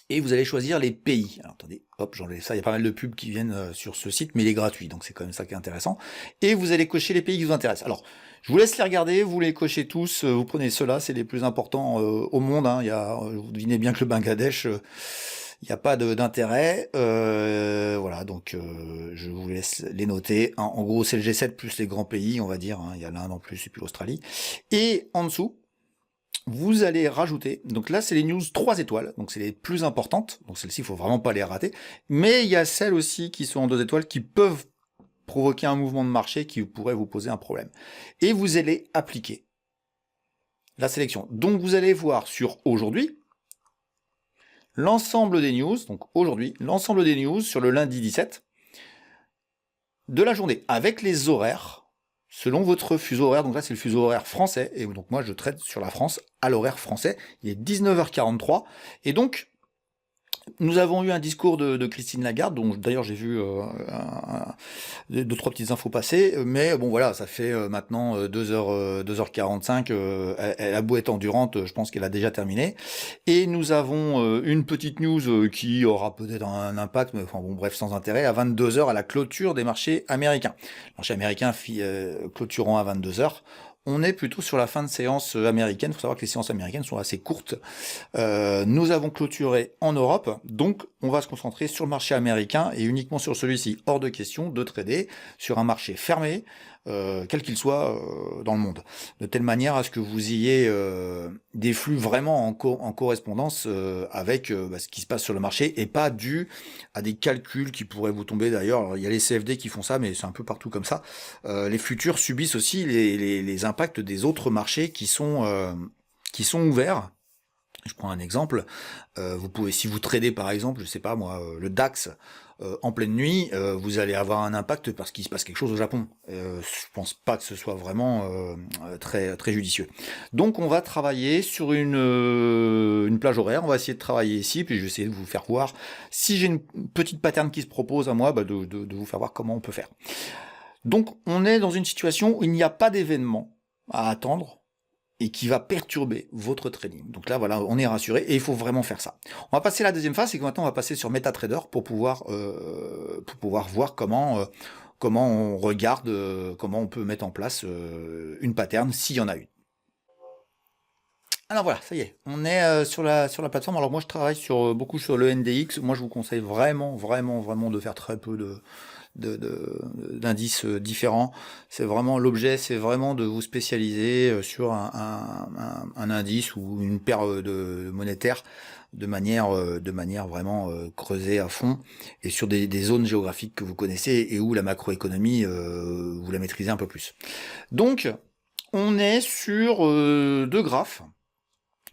et vous allez choisir les pays. Alors, attendez, hop, j'enlève ça, il y a pas mal de pubs qui viennent sur ce site, mais il est gratuit, donc c'est quand même ça qui est intéressant. Et vous allez cocher les pays qui vous intéressent. Alors, je vous laisse les regarder, vous les cochez tous, vous prenez ceux-là, c'est les plus importants au monde. Vous devinez bien que le Bangladesh... il n'y a pas d'intérêt, voilà, donc je vous laisse les noter. En gros, c'est le G7 plus les grands pays, on va dire, il y a l'Inde en plus et puis l'Australie. Et en dessous, vous allez rajouter, donc là c'est les news 3 étoiles, donc c'est les plus importantes, donc celles-ci il faut vraiment pas les rater, mais il y a celles aussi qui sont en 2 étoiles qui peuvent provoquer un mouvement de marché qui pourrait vous poser un problème. Et vous allez appliquer la sélection. Donc vous allez voir sur aujourd'hui, l'ensemble des news, donc aujourd'hui, l'ensemble des news sur le lundi 17 de la journée, avec les horaires, selon votre fuseau horaire. Donc là, c'est le fuseau horaire français, et donc moi, je traite sur la France à l'horaire français. Il est 19h43, et donc, nous avons eu un discours de Christine Lagarde, dont d'ailleurs j'ai vu 2-3 petites infos passer, mais bon voilà, ça fait maintenant 2h45, elle a beau être endurante, je pense qu'elle a déjà terminé, et nous avons une petite news qui aura peut-être un impact, mais enfin bon bref, sans intérêt, à 22h à la clôture des marchés américains. Les marchés américains clôturant à 22h. On est plutôt sur la fin de séance américaine. Il faut savoir que les séances américaines sont assez courtes. Nous avons clôturé en Europe, donc on va se concentrer sur le marché américain et uniquement sur celui-ci. Hors de question de trader sur un marché fermé, quel qu'il soit dans le monde. De telle manière à ce que vous ayez des flux vraiment en correspondance avec ce qui se passe sur le marché et pas dû à des calculs qui pourraient vous tomber d'ailleurs. Alors, il y a les CFD qui font ça, mais c'est un peu partout comme ça. Les futurs subissent aussi les impacts des autres marchés qui sont ouverts Je prends un exemple. Vous pouvez, si vous tradez par exemple, je sais pas moi, le DAX en pleine nuit, vous allez avoir un impact parce qu'il se passe quelque chose au Japon. Je pense pas que ce soit vraiment très très judicieux. Donc on va travailler sur une plage horaire. On va essayer de travailler ici, puis je vais essayer de vous faire voir si j'ai une petite pattern qui se propose à moi, de vous faire voir comment on peut faire. Donc on est dans une situation où il n'y a pas d'événement à attendre et qui va perturber votre trading. Donc là, voilà, on est rassuré et il faut vraiment faire ça. On va passer à la deuxième phase, c'est que maintenant on va passer sur MetaTrader pour pouvoir voir comment on regarde, comment on peut mettre en place une pattern s'il y en a une. Alors voilà, ça y est, on est sur la plateforme. Alors moi je travaille beaucoup sur le NDX. Moi je vous conseille vraiment de faire très peu d'indices différents. C'est vraiment l'objet, c'est vraiment de vous spécialiser sur un indice ou une paire de monétaire de manière vraiment creusée à fond et sur des zones géographiques que vous connaissez et où la macroéconomie vous la maîtrisez un peu plus. Donc on est sur deux graphes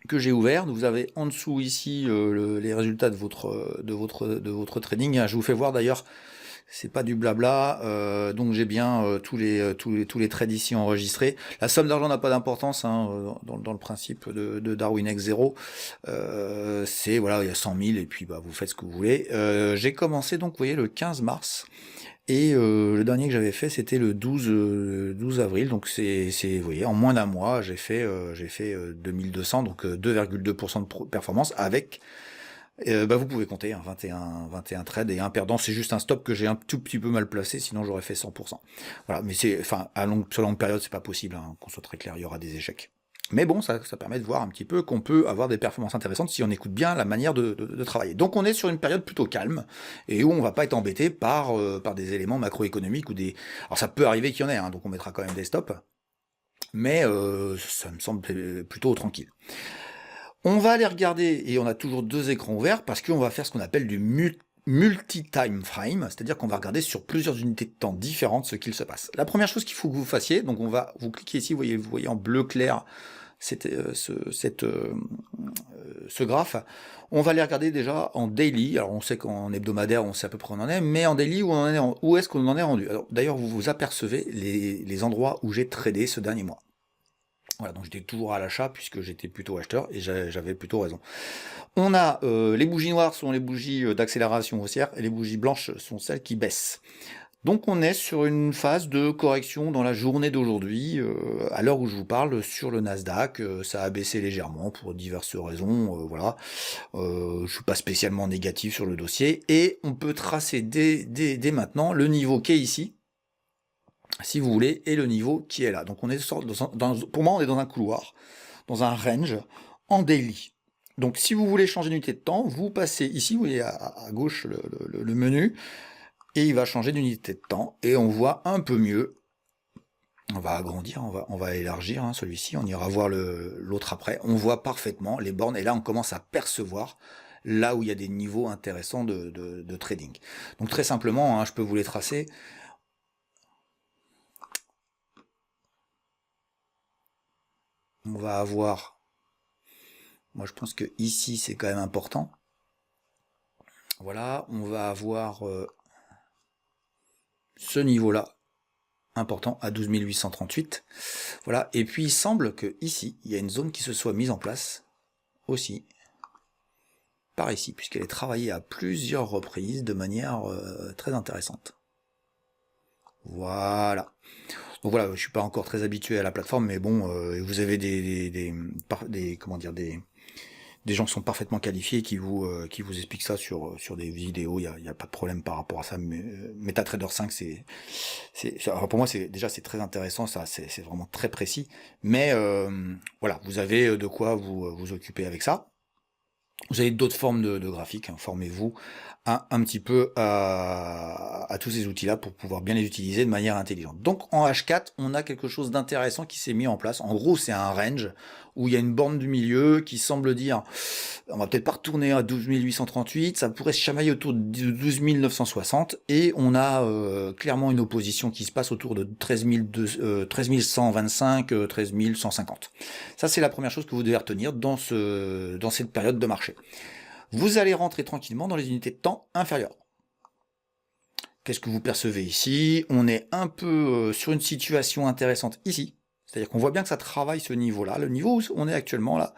que j'ai ouvert. Vous avez en dessous ici les résultats de votre trading. Je vous fais voir d'ailleurs, c'est pas du blabla, donc j'ai bien tous les trades ici enregistrés. La somme d'argent n'a pas d'importance dans le principe de Darwinex 0. C'est voilà, il y a 100 000 et puis bah vous faites ce que vous voulez. J'ai commencé donc, vous voyez, le 15 mars. Et le dernier que j'avais fait, c'était le 12 avril, donc vous voyez, en moins d'un mois, j'ai fait 2200, donc 2,2% de performance avec, vous pouvez compter, 21 trades et un perdant, c'est juste un stop que j'ai un tout petit peu mal placé, sinon j'aurais fait 100%. Voilà, mais sur longue période, c'est pas possible, hein, qu'on soit très clair, il y aura des échecs. Mais bon, ça permet de voir un petit peu qu'on peut avoir des performances intéressantes si on écoute bien la manière de travailler. Donc on est sur une période plutôt calme et où on va pas être embêté par des éléments macroéconomiques ou des... Alors ça peut arriver qu'il y en ait, hein, donc on mettra quand même des stops, mais ça me semble plutôt tranquille. On va aller regarder, et on a toujours deux écrans ouverts, parce qu'on va faire ce qu'on appelle du multi-time frame, c'est-à-dire qu'on va regarder sur plusieurs unités de temps différentes ce qu'il se passe. La première chose qu'il faut que vous fassiez, donc vous cliquez ici, vous voyez en bleu clair ce graphe. On va les regarder déjà en daily. Alors on sait qu'en hebdomadaire, on sait à peu près où on en est, mais en daily, où est-ce qu'on en est rendu? Alors d'ailleurs, vous vous apercevez les endroits où j'ai tradé ce dernier mois. Voilà, donc j'étais toujours à l'achat puisque j'étais plutôt acheteur et j'avais plutôt raison. On a les bougies noires sont les bougies d'accélération haussière et les bougies blanches sont celles qui baissent. Donc on est sur une phase de correction dans la journée d'aujourd'hui, à l'heure où je vous parle, sur le Nasdaq, ça a baissé légèrement pour diverses raisons, voilà. Je suis pas spécialement négatif sur le dossier, et on peut tracer dès maintenant le niveau qui est ici, si vous voulez, et le niveau qui est là. Donc on est pour moi on est dans un couloir, dans un range, en daily. Donc si vous voulez changer d'unité de temps, vous passez ici, vous voyez à gauche le menu, et il va changer d'unité de temps, et on voit un peu mieux. On va agrandir, on va élargir celui-ci, on ira voir l'autre après. On voit parfaitement les bornes, et là on commence à percevoir là où il y a des niveaux intéressants de trading. Donc très simplement, je peux vous les tracer. On va avoir, moi je pense que ici c'est quand même important. Voilà, on va avoir ce niveau-là, important, à 12 838. Voilà, et puis il semble que ici, il y a une zone qui se soit mise en place, aussi, par ici, puisqu'elle est travaillée à plusieurs reprises, de manière très intéressante. Voilà. Donc voilà, je suis pas encore très habitué à la plateforme, mais bon, vous avez des gens qui sont parfaitement qualifiés qui vous expliquent ça sur des vidéos. Il y a pas de problème par rapport à ça. Mais MetaTrader 5, alors pour moi c'est très intéressant, ça c'est vraiment très précis. Mais voilà, vous avez de quoi vous occuper avec ça. Vous avez d'autres formes de graphiques, formez-vous un petit peu à tous ces outils-là pour pouvoir bien les utiliser de manière intelligente. Donc en H4, on a quelque chose d'intéressant qui s'est mis en place. En gros, c'est un range où il y a une borne du milieu qui semble dire on va peut-être pas retourner à 12 838, ça pourrait se chamailler autour de 12 960, et on a clairement une opposition qui se passe autour de 13 125, 13 150. Ça, c'est la première chose que vous devez retenir dans cette période de marché. Vous allez rentrer tranquillement dans les unités de temps inférieures. Qu'est-ce que vous percevez ici? On est un peu sur une situation intéressante ici. C'est-à-dire qu'on voit bien que ça travaille ce niveau-là. Le niveau où on est actuellement, là,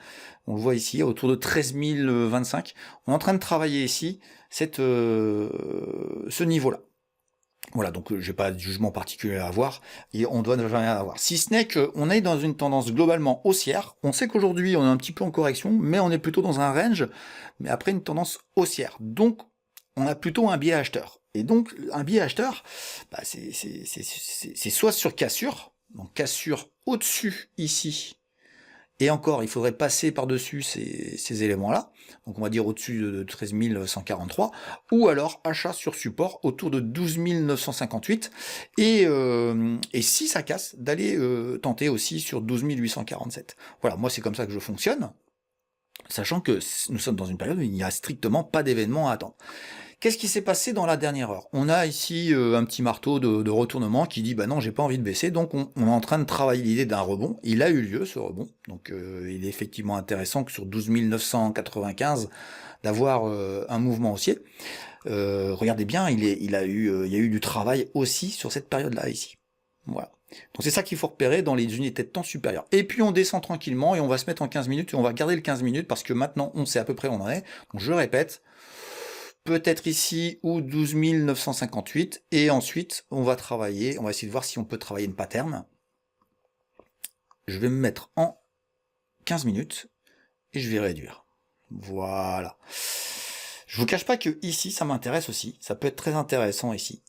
on le voit ici, autour de 13 025. On est en train de travailler ici ce niveau-là. Voilà, donc j'ai pas de jugement particulier à avoir, et on doit jamais avoir. Si ce n'est qu'on est dans une tendance globalement haussière. On sait qu'aujourd'hui on est un petit peu en correction, mais on est plutôt dans un range, mais après une tendance haussière. Donc on a plutôt un biais acheteur. Et donc un biais acheteur, bah, c'est soit sur cassure, donc cassure au-dessus ici, et encore il faudrait passer par-dessus ces éléments-là, donc on va dire au-dessus de 13 143, ou alors achat sur support autour de 12 958, et si ça casse, d'aller tenter aussi sur 12 847. Voilà, moi c'est comme ça que je fonctionne, sachant que nous sommes dans une période où il n'y a strictement pas d'événement à attendre. Qu'est-ce qui s'est passé dans la dernière heure? On a ici un petit marteau de retournement qui dit bah non, j'ai pas envie de baisser, donc on est en train de travailler l'idée d'un rebond. Il a eu lieu ce rebond, donc il est effectivement intéressant que sur 12 995 d'avoir un mouvement haussier. Regardez bien, il y a eu du travail aussi sur cette période-là ici. Voilà. Donc c'est ça qu'il faut repérer dans les unités de temps supérieures. Et puis on descend tranquillement et on va se mettre en 15 minutes et on va garder le 15 minutes parce que maintenant on sait à peu près où on en est. Donc je répète, peut-être ici ou 12 958, et ensuite on va travailler, on va essayer de voir si on peut travailler une pattern. Je vais me mettre en 15 minutes et je vais réduire. Voilà. Je vous cache pas que ici ça m'intéresse aussi, ça peut être très intéressant ici.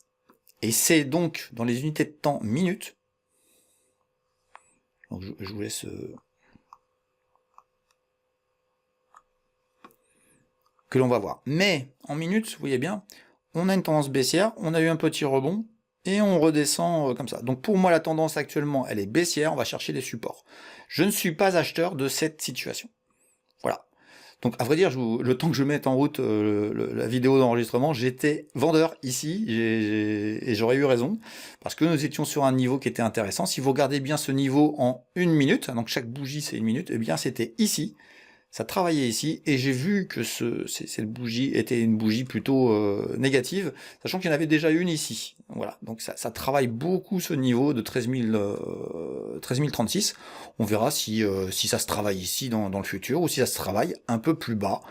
Et c'est donc dans les unités de temps minutes. Donc je vous laisse que l'on va voir. Mais en minutes, vous voyez bien, on a une tendance baissière, on a eu un petit rebond, et on redescend comme ça. Donc pour moi, la tendance actuellement, elle est baissière, on va chercher des supports. Je ne suis pas acheteur de cette situation. Voilà. Donc à vrai dire, le temps que je mette en route la vidéo d'enregistrement, j'étais vendeur ici, et j'aurais eu raison, parce que nous étions sur un niveau qui était intéressant. Si vous regardez bien ce niveau en une minute, donc chaque bougie c'est une minute, et bien c'était ici. Ça travaillait ici, et j'ai vu que cette bougie était une bougie plutôt négative, sachant qu'il y en avait déjà une ici. Voilà, donc ça travaille beaucoup ce niveau de 13 036. On verra si ça se travaille ici dans le futur, ou si ça se travaille un peu plus bas.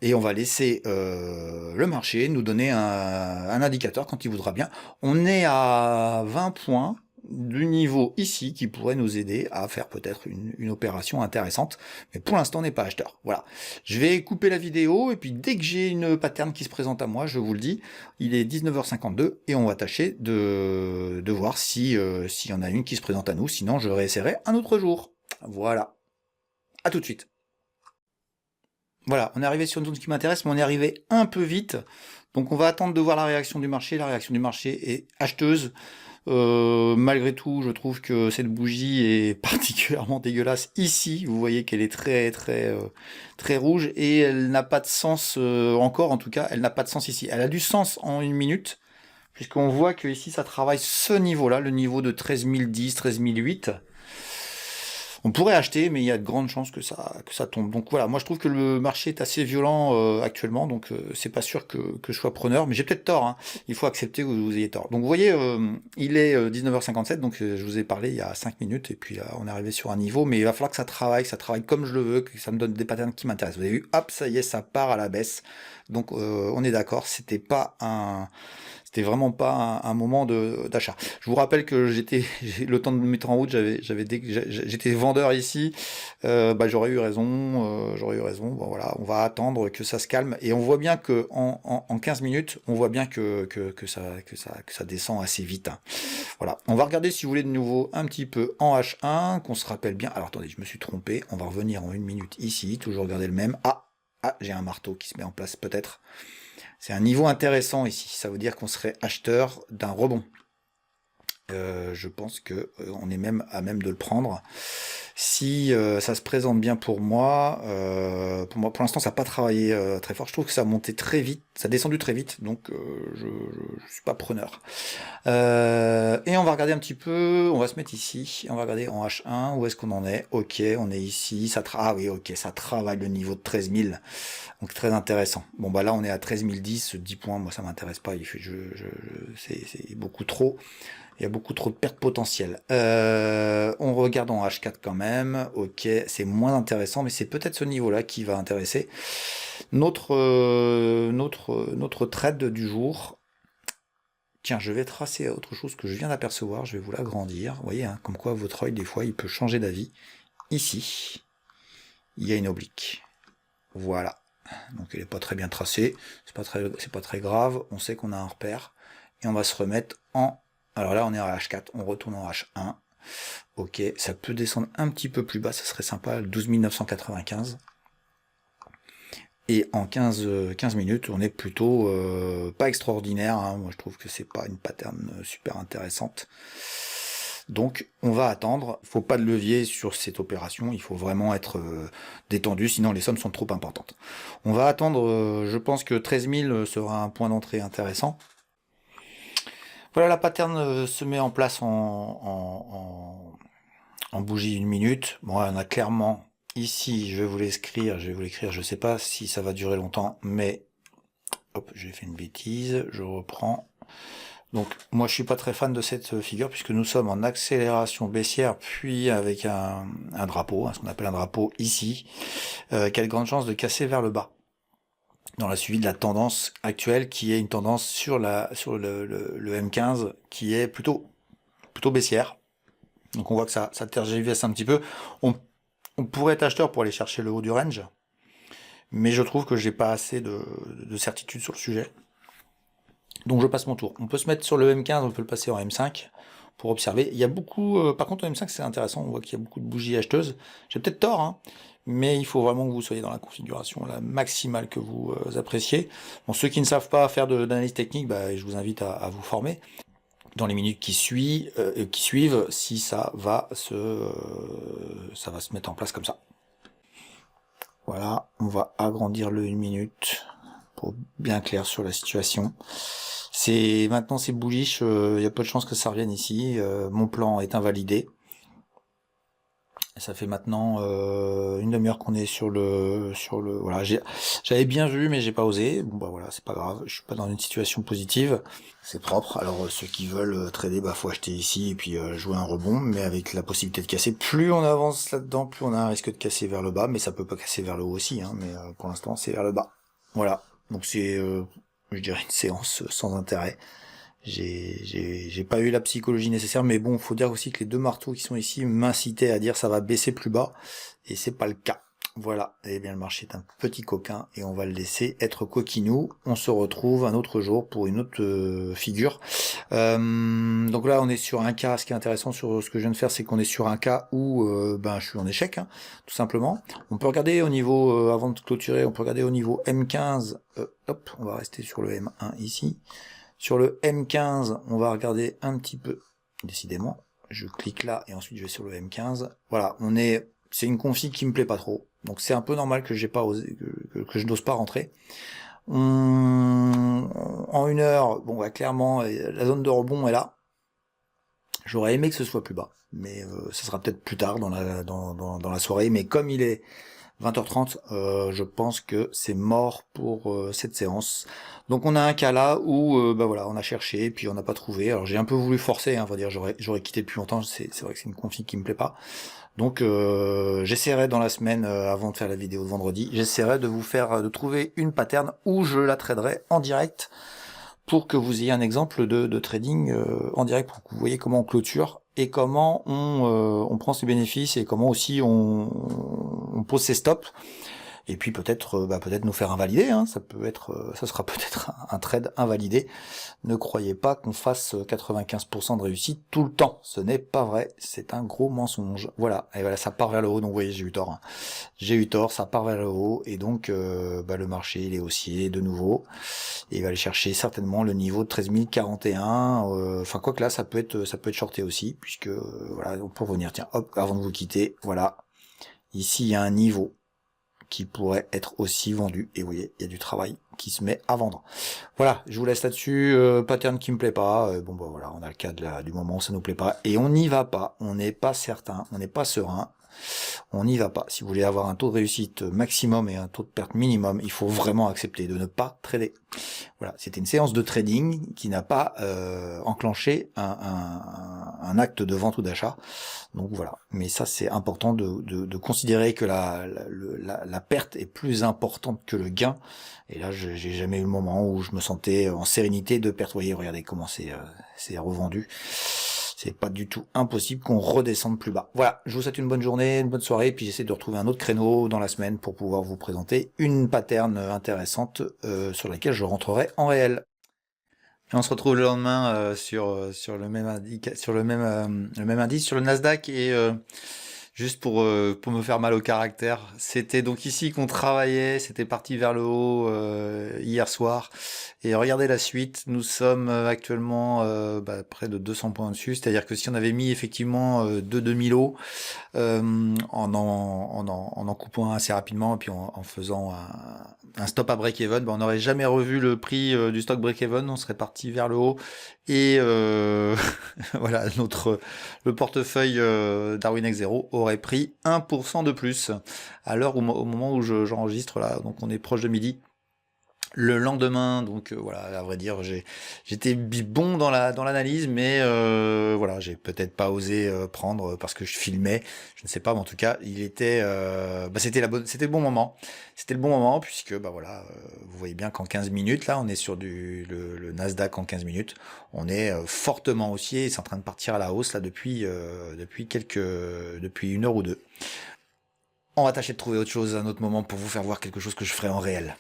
Et on va laisser le marché nous donner un indicateur quand il voudra bien. On est à 20 points du niveau ici qui pourrait nous aider à faire peut-être une opération intéressante, mais pour l'instant on n'est pas acheteur. Voilà, je vais couper la vidéo et puis dès que j'ai une pattern qui se présente à moi, je vous le dis, il est 19h52 et on va tâcher de voir s'il y en a une qui se présente à nous, sinon je réessayerai un autre jour. Voilà, à tout de suite. Voilà, on est arrivé sur une zone qui m'intéresse, mais on est arrivé un peu vite, donc on va attendre de voir la réaction du marché. La réaction du marché est acheteuse. Malgré tout, je trouve que cette bougie est particulièrement dégueulasse ici. Vous voyez qu'elle est très rouge, et elle n'a pas de sens encore, en tout cas, elle n'a pas de sens ici. Elle a du sens en une minute, puisqu'on voit que ici ça travaille ce niveau-là, le niveau de 13 010, 13 008. On pourrait acheter, mais il y a de grandes chances que ça tombe. Donc voilà, moi je trouve que le marché est assez violent actuellement, donc c'est pas sûr que je sois preneur, mais j'ai peut-être tort, hein. Il faut accepter que vous ayez tort. Donc vous voyez, il est 19h57, donc je vous ai parlé il y a 5 minutes, et puis là on est arrivé sur un niveau, mais il va falloir que ça travaille comme je le veux, que ça me donne des patterns qui m'intéressent. Vous avez vu, hop, ça y est, ça part à la baisse. Donc on est d'accord, c'était vraiment pas un moment d'achat. Je vous rappelle que j'ai le temps de me mettre en route, j'étais vendeur ici, j'aurais eu raison. Bon voilà, on va attendre que ça se calme, et on voit bien que en 15 minutes, on voit bien que ça descend assez vite, hein. Voilà, on va regarder, si vous voulez, de nouveau un petit peu en H1, qu'on se rappelle bien. Alors attendez, je me suis trompé, on va revenir en une minute ici, toujours regarder le même. J'ai un marteau qui se met en place peut-être. C'est un niveau intéressant ici, ça veut dire qu'on serait acheteur d'un rebond. Je pense que on est même à même de le prendre. Si ça se présente bien pour l'instant ça n'a pas travaillé très fort. Je trouve que ça a monté très vite, ça a descendu très vite, donc je suis pas preneur. Et on va regarder un petit peu, on va se mettre ici, on va regarder en H1, où est-ce qu'on en est. Ok, on est ici, ah oui, ok, ça travaille le niveau de 13 000, donc très intéressant. Bon bah là on est à 13 010, 10 points, moi ça m'intéresse pas, c'est beaucoup trop. Il y a beaucoup trop de pertes potentielles. On regarde en H4 quand même. Ok, c'est moins intéressant, mais c'est peut-être ce niveau-là qui va intéresser. Notre trade du jour. Tiens, je vais tracer autre chose que je viens d'apercevoir. Je vais vous l'agrandir. Vous voyez, hein, comme quoi votre œil, des fois, il peut changer d'avis. Ici, il y a une oblique. Voilà. Donc, elle n'est pas très bien tracée. C'est pas très grave. On sait qu'on a un repère. Et on va se remettre en... Alors là, on est en H4, on retourne en H1. Ok, ça peut descendre un petit peu plus bas, ça serait sympa, 12 995. Et en 15 minutes, on est plutôt pas extraordinaire. Hein. Moi, je trouve que c'est pas une pattern super intéressante. Donc, on va attendre. Il faut pas de levier sur cette opération. Il faut vraiment être détendu, sinon les sommes sont trop importantes. On va attendre. Je pense que 13 000 sera un point d'entrée intéressant. Voilà, la pattern se met en place en bougie 1 minute. Bon, on a clairement ici, je vais vous l'écrire, je sais pas si ça va durer longtemps, mais hop, j'ai fait une bêtise, je reprends. Donc moi je suis pas très fan de cette figure puisque nous sommes en accélération baissière, puis avec un drapeau, ce qu'on appelle un drapeau ici, qui a de grandes chances de casser vers le bas. Dans la suivi de la tendance actuelle qui est une tendance sur le M15 qui est plutôt baissière. Donc on voit que ça tergiverse un petit peu. On pourrait être acheteur pour aller chercher le haut du range, mais je trouve que j'ai pas assez de certitude sur le sujet. Donc je passe mon tour. On peut se mettre sur le M15, on peut le passer en M5 pour observer. Il y a beaucoup, par contre en M5 c'est intéressant, on voit qu'il y a beaucoup de bougies acheteuses. J'ai peut-être tort, hein, mais il faut vraiment que vous soyez dans la configuration la maximale que vous appréciez. Bon, ceux qui ne savent pas faire d'analyse technique, bah, je vous invite à vous former dans les minutes qui suivent, si ça va se mettre en place comme ça. Voilà, on va agrandir le 1 minute pour bien clair sur la situation. Maintenant c'est bullish, il y a peu de chances que ça revienne ici. Mon plan est invalidé. Ça fait maintenant une demi-heure qu'on est sur le voilà, j'avais bien vu mais j'ai pas osé. Bon bah voilà, c'est pas grave, je suis pas dans une situation positive, c'est propre. Alors ceux qui veulent trader, bah faut acheter ici et puis jouer un rebond, mais avec la possibilité de casser. Plus on avance là-dedans, plus on a un risque de casser vers le bas, mais ça peut pas casser vers le haut aussi, hein, mais pour l'instant c'est vers le bas. Voilà, donc c'est je dirais une séance sans intérêt. J'ai pas eu la psychologie nécessaire, mais bon, faut dire aussi que les deux marteaux qui sont ici m'incitaient à dire ça va baisser plus bas, et c'est pas le cas. Voilà, et bien le marché est un petit coquin, et on va le laisser être coquinou. On se retrouve un autre jour pour une autre figure. Donc là, on est sur un cas. Ce qui est intéressant sur ce que je viens de faire, c'est qu'on est sur un cas où je suis en échec, hein, tout simplement. On peut regarder au niveau, avant de clôturer, on peut regarder au niveau M15. Hop, on va rester sur le M1 ici. Sur le M15, on va regarder un petit peu, décidément, je clique là et ensuite je vais sur le M15. Voilà, c'est une config qui me plaît pas trop, donc c'est un peu normal que j'ai pas osé, que je n'ose pas rentrer. En 1 heure, bon bah clairement la zone de rebond est là. J'aurais aimé que ce soit plus bas, mais ça sera peut-être plus tard dans la soirée. Mais comme il est 20h30, je pense que c'est mort pour cette séance. Donc on a un cas là où voilà, on a cherché puis on n'a pas trouvé. Alors j'ai un peu voulu forcer, hein, on va dire j'aurais quitté depuis longtemps. C'est vrai que c'est une config qui me plaît pas. Donc j'essaierai dans la semaine avant de faire la vidéo de vendredi, j'essaierai de trouver une pattern où je la traderai en direct pour que vous ayez un exemple de trading en direct, pour que vous voyez comment on clôture et comment on prend ses bénéfices et comment aussi on pose ses stops. et puis peut-être peut-être nous faire invalider, hein. Ça sera peut-être un trade invalidé. Ne croyez pas qu'on fasse 95% de réussite tout le temps, ce n'est pas vrai, c'est un gros mensonge. Voilà, et voilà, ça part vers le haut, donc vous voyez, j'ai eu tort, hein. J'ai eu tort, ça part vers le haut, et donc le marché il est haussier de nouveau, et il va aller chercher certainement le niveau de 13 041, enfin quoi que là ça peut être shorté aussi, puisque voilà, pour revenir, tiens, hop, avant de vous quitter, voilà, ici il y a un niveau qui pourrait être aussi vendu, et vous voyez, il y a du travail qui se met à vendre. Voilà, je vous laisse là-dessus, pattern qui me plaît pas, voilà, on a le cas du moment où ça nous plaît pas, et on n'y va pas, on n'est pas certain, on n'est pas serein, on n'y va pas. Si vous voulez avoir un taux de réussite maximum et un taux de perte minimum, il faut vraiment accepter de ne pas trader. Voilà, c'était une séance de trading qui n'a pas enclenché un acte de vente ou d'achat. Donc voilà, mais ça c'est important de considérer que la perte est plus importante que le gain. Et là, j'ai jamais eu le moment où je me sentais en sérénité de perte. Vous voyez, regardez comment c'est revendu. C'est pas du tout impossible qu'on redescende plus bas. Voilà, je vous souhaite une bonne journée, une bonne soirée, puis j'essaie de retrouver un autre créneau dans la semaine pour pouvoir vous présenter une pattern intéressante sur laquelle je rentrerai en réel. Et on se retrouve le lendemain sur le même indice, sur le Nasdaq, et juste pour me faire mal au caractère, c'était donc ici qu'on travaillait, c'était parti vers le haut hier soir, et regardez la suite, nous sommes actuellement près de 200 points dessus, c'est-à-dire que si on avait mis effectivement 2000 hauts, en coupant assez rapidement, et puis en faisant un stop à break-even, on n'aurait jamais revu le prix du stock break-even, on serait parti vers le haut, et voilà, le portefeuille Darwin X 0 aurait pris 1% de plus à l'heure au moment où j'enregistre là, donc on est proche de midi. Le lendemain, donc voilà, à vrai dire, j'étais bon dans l'analyse, mais voilà, j'ai peut-être pas osé prendre parce que je filmais, je ne sais pas, mais en tout cas, il était, c'était le bon moment, puisque voilà, vous voyez bien qu'en 15 minutes, là, on est sur le Nasdaq en 15 minutes, on est fortement haussier, c'est en train de partir à la hausse là depuis une heure ou deux. On va tâcher de trouver autre chose à un autre moment pour vous faire voir quelque chose que je ferai en réel.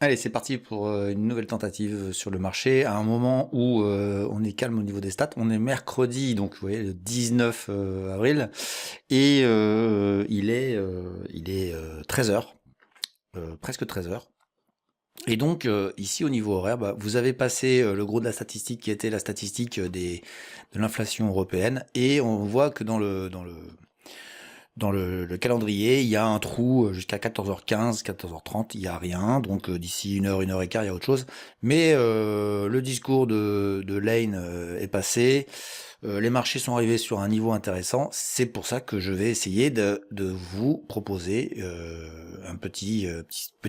Allez, c'est parti pour une nouvelle tentative sur le marché, à un moment où on est calme au niveau des stats. On est mercredi, donc vous voyez, le 19 avril, et il est 13h, presque 13h. Et donc ici au niveau horaire, vous avez passé le gros de la statistique qui était la statistique de l'inflation européenne, et on voit que dans le calendrier, il y a un trou jusqu'à 14h15, 14h30, il n'y a rien, donc d'ici une heure et quart, il y a autre chose. Mais le discours de Lane est passé, les marchés sont arrivés sur un niveau intéressant, c'est pour ça que je vais essayer de vous proposer un petit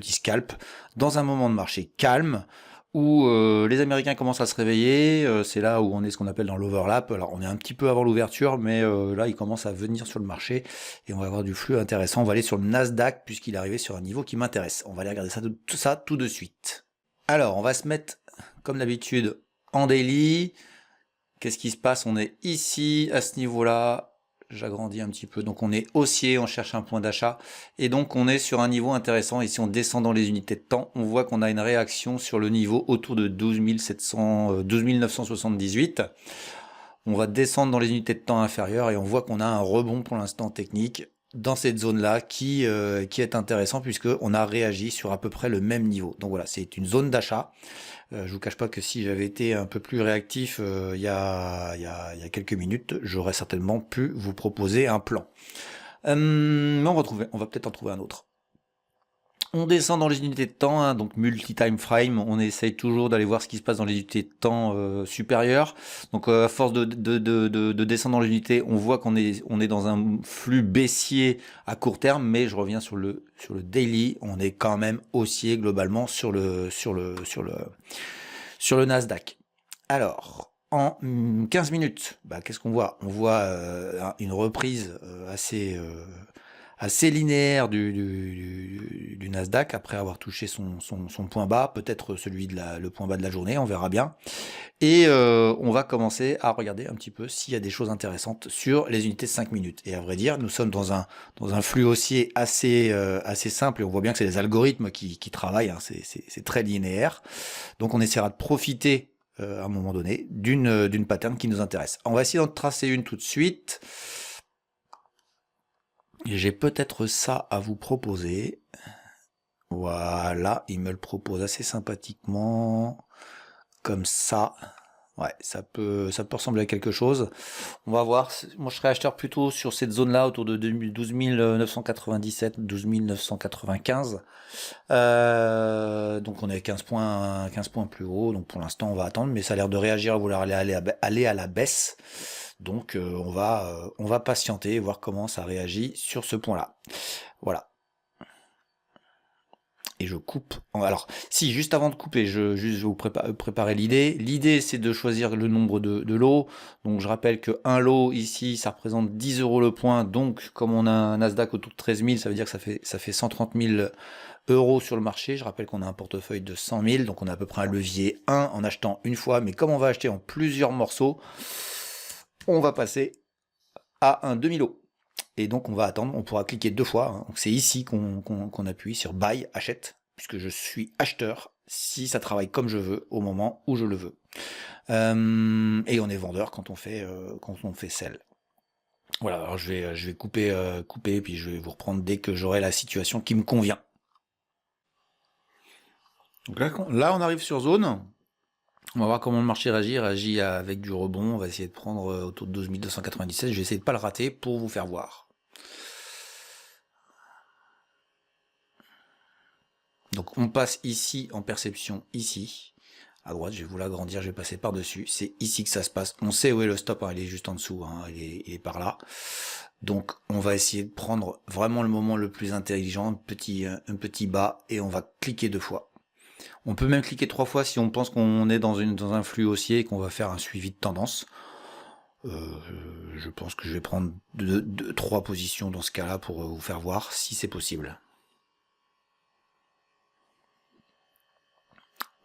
scalp dans un moment de marché calme, où les Américains commencent à se réveiller, c'est là où on est ce qu'on appelle dans l'overlap. Alors on est un petit peu avant l'ouverture, mais là ils commencent à venir sur le marché et on va avoir du flux intéressant. On va aller sur le Nasdaq puisqu'il est arrivé sur un niveau qui m'intéresse. On va aller regarder ça tout de suite. Alors on va se mettre comme d'habitude en daily. Qu'est-ce qui se passe? On est ici à ce niveau-là. J'agrandis un petit peu, donc on est haussier, on cherche un point d'achat, et donc on est sur un niveau intéressant, et si on descend dans les unités de temps, on voit qu'on a une réaction sur le niveau autour de 12 978, on va descendre dans les unités de temps inférieures, et on voit qu'on a un rebond pour l'instant technique, dans cette zone-là, qui est intéressant, puisqu'on a réagi sur à peu près le même niveau, donc voilà, c'est une zone d'achat. Je vous cache pas que si j'avais été un peu plus réactif il y a quelques minutes, j'aurais certainement pu vous proposer un plan. Mais on va peut-être en trouver un autre. On descend dans les unités de temps, hein, donc multi-time frame, on essaye toujours d'aller voir ce qui se passe dans les unités de temps supérieures. Donc à force de descendre dans les unités, on voit qu'on est dans un flux baissier à court terme, mais je reviens sur le daily, on est quand même haussier globalement sur le Nasdaq. Alors, en 15 minutes, qu'est-ce qu'on voit? On voit une reprise assez linéaire du Nasdaq après avoir touché son point bas, peut-être celui le point bas de la journée, on verra bien. Et on va commencer à regarder un petit peu s'il y a des choses intéressantes sur les unités de 5 minutes. Et à vrai dire, nous sommes dans un flux haussier assez simple, et on voit bien que c'est les algorithmes qui travaillent, hein, c'est très linéaire. Donc on essaiera de profiter à un moment donné d'une pattern qui nous intéresse. On va essayer d'en tracer une tout de suite. J'ai peut-être ça à vous proposer. Voilà, il me le propose assez sympathiquement, comme ça. Ouais, ça peut ressembler à quelque chose. On va voir. Moi, je serais acheteur plutôt sur cette zone-là, autour de 12 997, 12 995. Donc, on est à 15 points plus haut. Donc, pour l'instant, on va attendre. Mais ça a l'air de réagir, à vouloir aller à la baisse. Donc, on va patienter et voir comment ça réagit sur ce point-là. Voilà. Et je coupe. Alors, si, juste avant de couper, je vais vous préparer l'idée. L'idée, c'est de choisir le nombre de lots. Donc, je rappelle que un lot, ici, ça représente 10 euros le point. Donc, comme on a un Nasdaq autour de 13 000, ça veut dire que ça fait 130 000 euros sur le marché. Je rappelle qu'on a un portefeuille de 100 000. Donc, on a à peu près un levier 1 en achetant une fois. Mais comme on va acheter en plusieurs morceaux, on va passer à un demi-lot. Et donc on va attendre, on pourra cliquer 2 fois, hein. C'est ici qu'on appuie sur Buy, achète, puisque je suis acheteur, si ça travaille comme je veux, au moment où je le veux. Et on est vendeur quand on fait sell. Voilà, alors je vais couper, et puis je vais vous reprendre dès que j'aurai la situation qui me convient. Donc là on arrive sur zone. On va voir comment le marché réagit avec du rebond. On va essayer de prendre autour de 12 297. Je vais essayer de ne pas le rater pour vous faire voir. Donc on passe ici en perception, ici, à droite, je vais vous l'agrandir, je vais passer par-dessus, c'est ici que ça se passe. On sait où est le stop, hein, il est juste en dessous, hein, il est par là. Donc on va essayer de prendre vraiment le moment le plus intelligent, un petit bas, et on va cliquer 2 fois. On peut même cliquer 3 fois si on pense qu'on est dans un flux haussier et qu'on va faire un suivi de tendance. Je pense que je vais prendre 3 positions dans ce cas-là pour vous faire voir si c'est possible.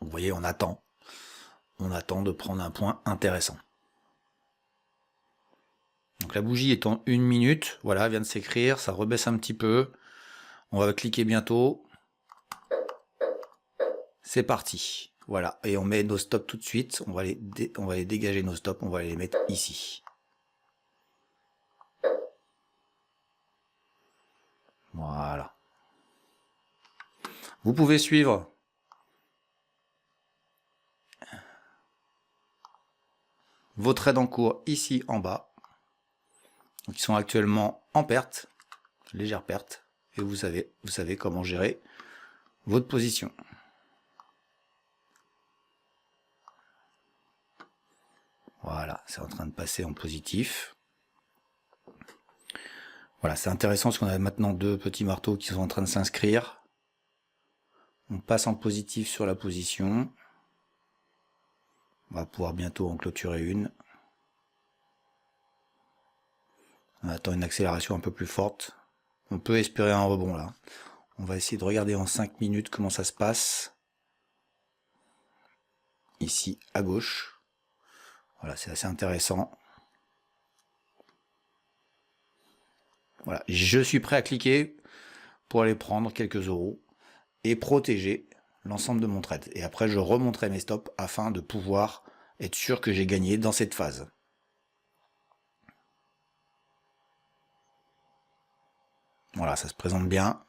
Vous voyez, on attend de prendre un point intéressant. Donc la bougie est en 1 minute, voilà, elle vient de s'écrire, ça rebaisse un petit peu. On va cliquer bientôt. C'est parti. Voilà, et on met nos stops tout de suite. On va les dégager nos stops, on va les mettre ici. Voilà. Vous pouvez suivre vos trades en cours ici en bas. Donc ils sont actuellement en perte, légère perte, et vous savez comment gérer votre position. Voilà, c'est en train de passer en positif. Voilà, c'est intéressant parce qu'on a maintenant 2 petits marteaux qui sont en train de s'inscrire. On passe en positif sur la position. On va pouvoir bientôt en clôturer une. On attend une accélération un peu plus forte. On peut espérer un rebond là. On va essayer de regarder en 5 minutes comment ça se passe. Ici à gauche. Voilà, c'est assez intéressant. Voilà, je suis prêt à cliquer pour aller prendre quelques euros et protéger l'ensemble de mon trade. Et après, je remonterai mes stops afin de pouvoir être sûr que j'ai gagné dans cette phase. Voilà, ça se présente bien.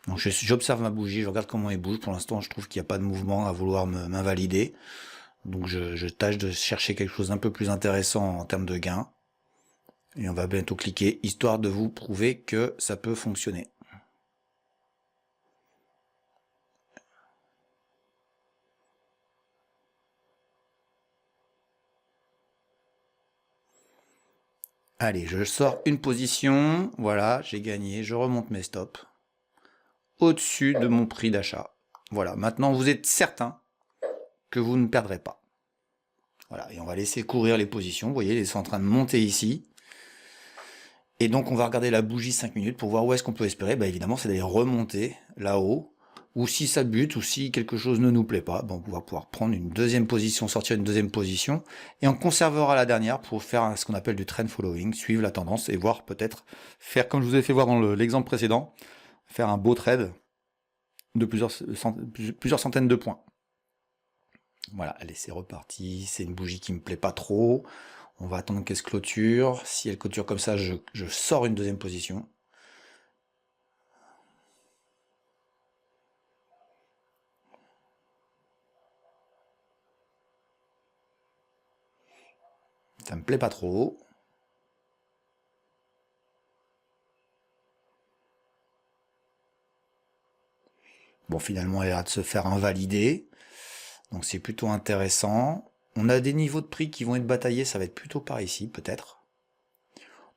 Donc j'observe ma bougie, je regarde comment elle bouge. Pour l'instant, je trouve qu'il n'y a pas de mouvement à vouloir m'invalider. Donc je tâche de chercher quelque chose d'un peu plus intéressant en termes de gain. Et on va bientôt cliquer, histoire de vous prouver que ça peut fonctionner. Allez, je sors une position. Voilà, j'ai gagné. Je remonte mes stops au-dessus de mon prix d'achat. Voilà, maintenant vous êtes certain que vous ne perdrez pas. Voilà. Voilà, et on va laisser courir les positions. Vous voyez, ils sont en train de monter ici. Et donc, on va regarder la bougie 5 minutes pour voir où est-ce qu'on peut espérer. Bah, évidemment, c'est d'aller remonter là-haut. Ou si ça bute, ou si quelque chose ne nous plaît pas, bon, on va pouvoir prendre une deuxième position, sortir une deuxième position, et on conservera la dernière pour faire ce qu'on appelle du trend following, suivre la tendance et voir peut-être faire, comme je vous ai fait voir dans l'exemple précédent, faire un beau trade de plusieurs centaines de points. Voilà, allez, c'est reparti, c'est une bougie qui me plaît pas trop. On va attendre qu'elle se clôture. Si elle clôture comme ça, je sors une deuxième position. Ça me plaît pas trop. Bon, finalement, elle a l'air de se faire invalider. Donc c'est plutôt intéressant. On a des niveaux de prix qui vont être bataillés, ça va être plutôt par ici, peut-être.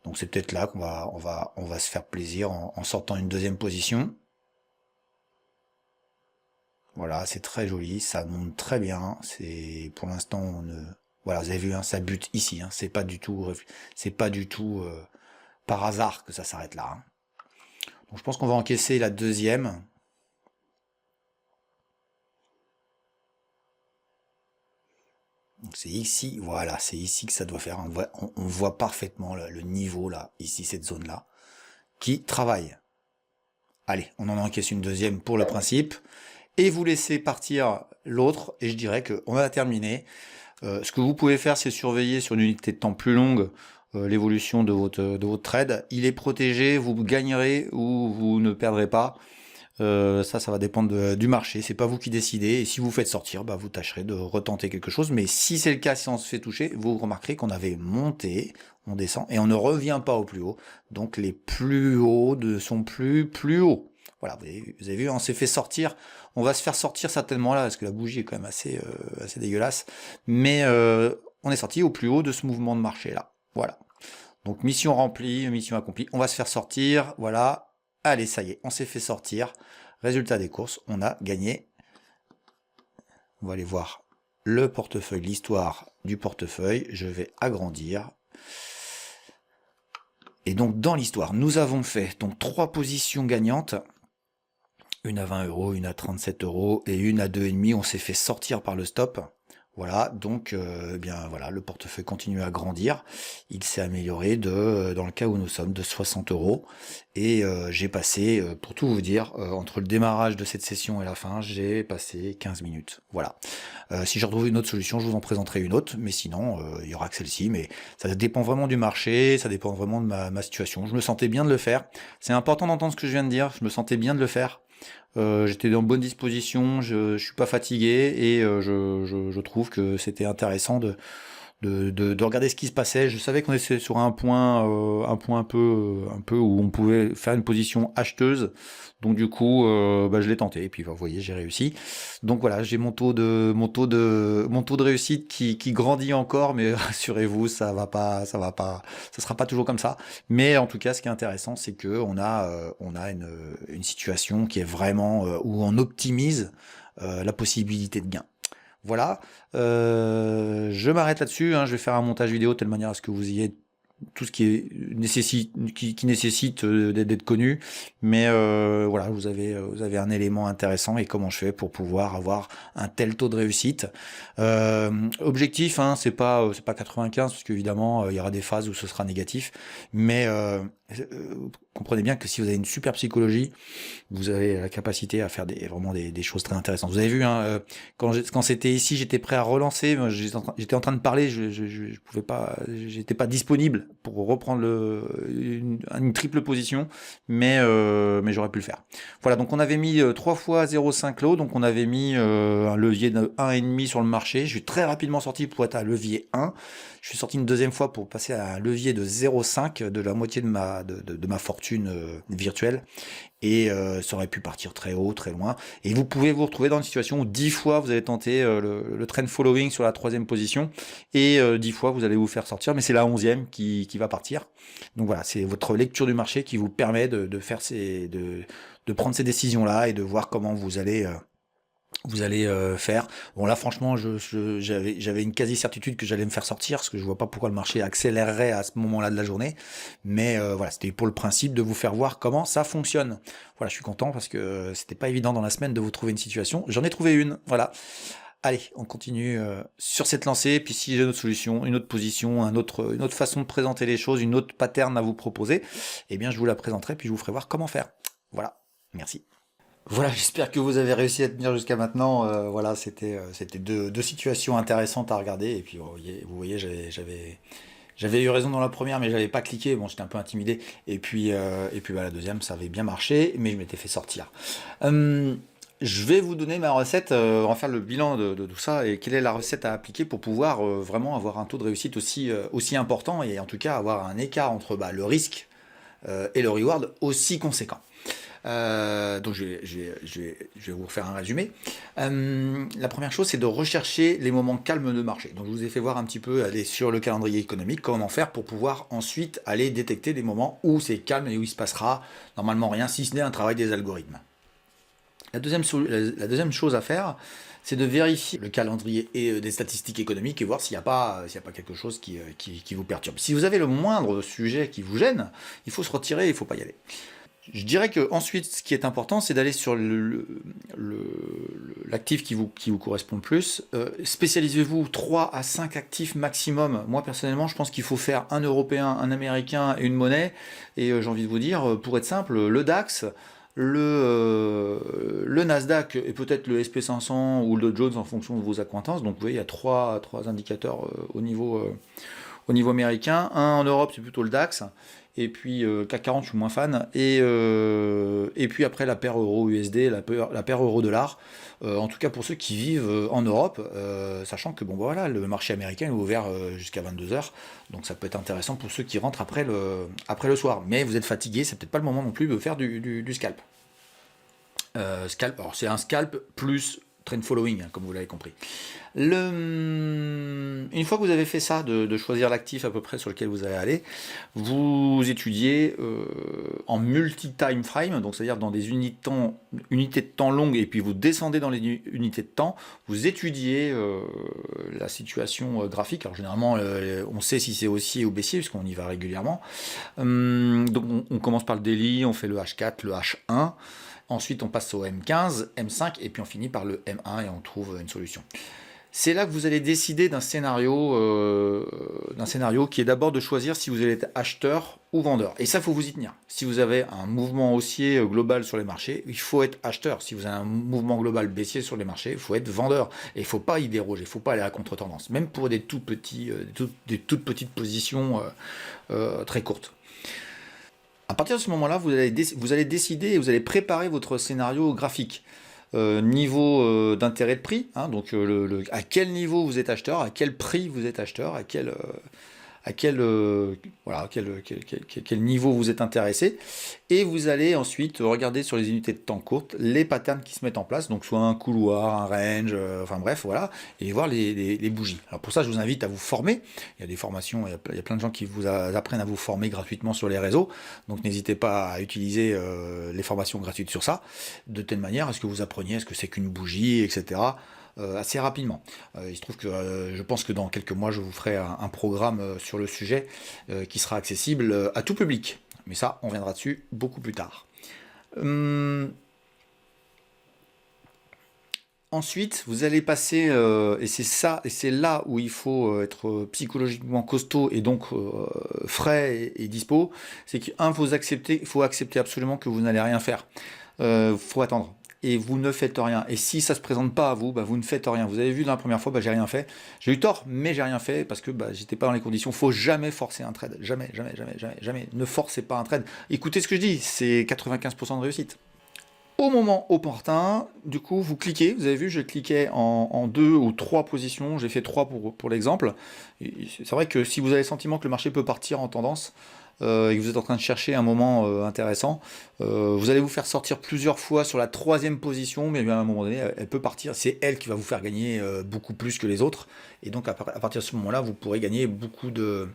Donc c'est peut-être là qu'on va se faire plaisir en sortant une deuxième position. Voilà, c'est très joli, ça monte très bien. C'est pour l'instant, voilà, vous avez vu, hein, ça bute ici. Hein, c'est pas du tout par hasard que ça s'arrête là. Hein. Donc je pense qu'on va encaisser la deuxième. Donc c'est ici, voilà, c'est ici que ça doit faire. On voit parfaitement le niveau là, ici, cette zone-là, qui travaille. Allez, on en encaisse une deuxième pour le principe. Et vous laissez partir l'autre, et je dirais qu'on a terminé. Ce que vous pouvez faire, c'est surveiller sur une unité de temps plus longue l'évolution de votre trade. Il est protégé, vous gagnerez ou vous ne perdrez pas. Ça va dépendre du marché, c'est pas vous qui décidez, et si vous faites sortir, bah, vous tâcherez de retenter quelque chose, mais si c'est le cas, si on se fait toucher, vous remarquerez qu'on avait monté, on descend, et on ne revient pas au plus haut, donc les plus hauts ne sont plus hauts. Voilà, vous avez vu, on s'est fait sortir, on va se faire sortir certainement là, parce que la bougie est quand même assez dégueulasse, mais on est sorti au plus haut de ce mouvement de marché là, voilà. Donc mission remplie, mission accomplie, on va se faire sortir, voilà. Allez, ça y est, on s'est fait sortir. Résultat des courses, on a gagné. On va aller voir le portefeuille, l'histoire du portefeuille. Je vais agrandir. Et donc, dans l'histoire, nous avons fait donc 3 positions gagnantes. Une à 20 €, une à 37 € et une à 2,5 €. On s'est fait sortir par le stop. Voilà, donc bien voilà, le portefeuille continue à grandir. Il s'est amélioré dans le cas où nous sommes, de 60 €. Et j'ai passé, pour tout vous dire, entre le démarrage de cette session et la fin, j'ai passé 15 minutes. Voilà. Si je retrouve une autre solution, je vous en présenterai une autre, mais sinon, il y aura que celle-ci. Mais ça dépend vraiment du marché, ça dépend vraiment de ma situation. Je me sentais bien de le faire. C'est important d'entendre ce que je viens de dire, je me sentais bien de le faire. J'étais dans bonne disposition, je suis pas fatigué et je trouve que c'était intéressant de regarder ce qui se passait. Je savais qu'on était sur un point un peu où on pouvait faire une position acheteuse. Donc du coup, je l'ai tenté et puis vous voyez, j'ai réussi. Donc voilà, j'ai mon taux de réussite qui grandit encore, mais rassurez-vous, ça sera pas toujours comme ça. Mais en tout cas, ce qui est intéressant, c'est que on a une situation qui est vraiment où on optimise la possibilité de gain. Voilà, je m'arrête là-dessus, hein, je vais faire un montage vidéo de telle manière à ce que vous ayez tout ce qui nécessite d'être connu, mais voilà, vous avez un élément intéressant et comment je fais pour pouvoir avoir un tel taux de réussite. Objectif, hein, c'est pas 95 parce qu'évidemment il y aura des phases où ce sera négatif, mais comprenez bien que si vous avez une super psychologie, vous avez la capacité à faire vraiment des choses très intéressantes. Vous avez vu, hein, quand c'était ici, j'étais prêt à relancer, j'étais en train de parler, je pouvais pas, j'étais pas disponible pour reprendre une triple position, mais j'aurais pu le faire. Voilà, donc on avait mis 3 fois 0,5 lots, donc on avait mis un levier de 1,5 sur le marché. Je suis très rapidement sorti pour être à levier 1. Je suis sorti une deuxième fois pour passer à un levier de 0,5, de la moitié de ma fortune virtuelle. Et ça aurait pu partir très haut, très loin. Et vous pouvez vous retrouver dans une situation où 10 fois vous allez tenter le trend following sur la 3e position et 10 fois vous allez vous faire sortir, mais c'est la 11e qui va partir. Donc voilà, c'est votre lecture du marché qui vous permet de prendre ces décisions-là et de voir comment vous allez Vous allez faire. Bon là franchement j'avais une quasi-certitude que j'allais me faire sortir parce que je vois pas pourquoi le marché accélérerait à ce moment-là de la journée. Mais voilà, c'était pour le principe de vous faire voir comment ça fonctionne. Voilà, je suis content parce que c'était pas évident dans la semaine de vous trouver une situation. J'en ai trouvé une, voilà. Allez, on continue sur cette lancée. Puis si j'ai une autre solution, une autre position, une autre façon de présenter les choses, une autre pattern à vous proposer, eh bien je vous la présenterai puis je vous ferai voir comment faire. Voilà, merci. Voilà, j'espère que vous avez réussi à tenir jusqu'à maintenant. Voilà, c'était deux situations intéressantes à regarder. Et puis vous voyez, j'avais eu raison dans la première, mais j'avais pas cliqué. Bon, j'étais un peu intimidé. Et puis bah, la deuxième, ça avait bien marché, mais je m'étais fait sortir. Je vais vous donner ma recette. On va faire le bilan de tout ça et quelle est la recette à appliquer pour pouvoir vraiment avoir un taux de réussite aussi important et en tout cas avoir un écart entre le risque et le reward aussi conséquent. Donc je vais vous refaire un résumé. La première chose, c'est de rechercher les moments calmes de marché. Donc je vous ai fait voir un petit peu, aller sur le calendrier économique, comment faire pour pouvoir ensuite aller détecter les moments où c'est calme et où il se passera normalement rien, si ce n'est un travail des algorithmes. La deuxième chose à faire, c'est de vérifier le calendrier et des statistiques économiques et voir s'il n'y a pas quelque chose qui vous perturbe. Si vous avez le moindre sujet qui vous gêne, il faut se retirer, il ne faut pas y aller. Je dirais que ensuite, ce qui est important, c'est d'aller sur l'actif qui vous correspond le plus. Spécialisez-vous 3 à 5 actifs maximum. Moi, personnellement, je pense qu'il faut faire un européen, un américain et une monnaie. Et j'ai envie de vous dire, pour être simple, le DAX, le Nasdaq et peut-être le SP500 ou le Dow Jones en fonction de vos accointances. Donc vous voyez, il y a trois indicateurs au niveau américain. Un en Europe, c'est plutôt le DAX. Et puis CAC 40, je suis moins fan. Et puis après la paire euro-USD, la paire euro-dollar. En tout cas pour ceux qui vivent en Europe, sachant que voilà, le marché américain est ouvert jusqu'à 22h. Donc ça peut être intéressant pour ceux qui rentrent après le soir. Mais vous êtes fatigué, c'est peut-être pas le moment non plus de faire du scalp. Alors c'est un scalp plus trend following, comme vous l'avez compris. Une fois que vous avez fait ça, de choisir l'actif à peu près sur lequel vous allez aller, vous étudiez en multi-time frame, donc c'est-à-dire dans des unités de temps longues, et puis vous descendez dans les unités de temps, vous étudiez la situation graphique. Alors généralement, on sait si c'est haussier ou baissier, puisqu'on y va régulièrement. Donc on commence par le daily, on fait le H4, le H1. Ensuite, on passe au M15, M5, et puis on finit par le M1 et on trouve une solution. C'est là que vous allez décider d'un scénario qui est d'abord de choisir si vous allez être acheteur ou vendeur. Et ça, il faut vous y tenir. Si vous avez un mouvement haussier global sur les marchés, il faut être acheteur. Si vous avez un mouvement global baissier sur les marchés, il faut être vendeur. Et il ne faut pas y déroger, il ne faut pas aller à contre-tendance, même pour des toutes petites positions très courtes. À partir de ce moment-là, vous allez décider et vous allez préparer votre scénario graphique. Niveau d'intérêt de prix, hein, donc à quel niveau vous êtes acheteur, à quel prix vous êtes acheteur, à quel niveau vous êtes intéressé, et vous allez ensuite regarder sur les unités de temps courtes les patterns qui se mettent en place, donc soit un couloir, un range, enfin bref, voilà, et voir les bougies. Alors pour ça, je vous invite à vous former. Il y a des formations, il y a plein de gens qui vous apprennent à vous former gratuitement sur les réseaux, donc n'hésitez pas à utiliser les formations gratuites sur ça, de telle manière à ce que vous appreniez à ce que c'est qu'une bougie, etc., assez rapidement. Il se trouve que je pense que dans quelques mois, je vous ferai un programme sur le sujet qui sera accessible à tout public. Mais ça, on reviendra dessus beaucoup plus tard. Ensuite, vous allez passer, et c'est là où il faut être psychologiquement costaud et donc frais et dispo, c'est qu'un, il faut accepter absolument que vous n'allez rien faire. Faut attendre. Et vous ne faites rien. Et si ça se présente pas à vous, vous ne faites rien. Vous avez vu la première fois, j'ai rien fait. J'ai eu tort, mais j'ai rien fait parce que j'étais pas dans les conditions. Faut jamais forcer un trade. Jamais. Ne forcez pas un trade. Écoutez ce que je dis, c'est 95% de réussite. Au moment opportun, du coup, vous cliquez. Vous avez vu, je cliquais en 2 ou 3 positions. J'ai fait 3 pour l'exemple. C'est vrai que si vous avez le sentiment que le marché peut partir en tendance, et que vous êtes en train de chercher un moment intéressant, vous allez vous faire sortir plusieurs fois sur la 3e position, mais à un moment donné, elle peut partir. C'est elle qui va vous faire gagner beaucoup plus que les autres. Et donc, à partir de ce moment-là, vous pourrez gagner beaucoup de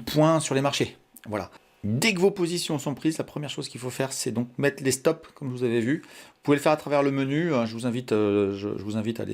points sur les marchés. Voilà. Dès que vos positions sont prises, la première chose qu'il faut faire, c'est donc mettre les stops, comme vous avez vu. Vous pouvez le faire à travers le menu. Je vous invite, je vous invite à,